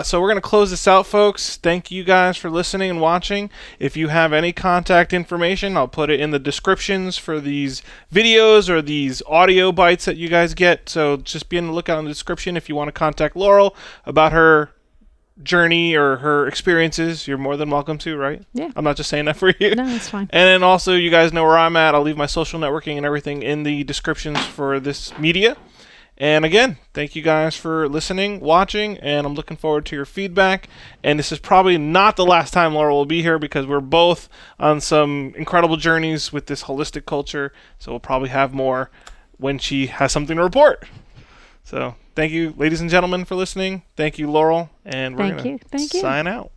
So we're going to close this out, folks. Thank you guys for listening and watching. If you have any contact information, I'll put it in the descriptions for these videos or these audio bites that you guys get. So just be on the lookout in the description if you want to contact Laurel about her journey or her experiences. You're more than welcome to, right? Yeah. I'm not just saying that for you. No, that's fine. And then also, you guys know where I'm at. I'll leave my social networking and everything in the descriptions for this media. And again, thank you guys for listening, watching, and I'm looking forward to your feedback. And this is probably not the last time Laurel will be here because we're both on some incredible journeys with this holistic culture. So we'll probably have more when she has something to report. So thank you, ladies and gentlemen, for listening. Thank you, Laurel. And we're going to sign out.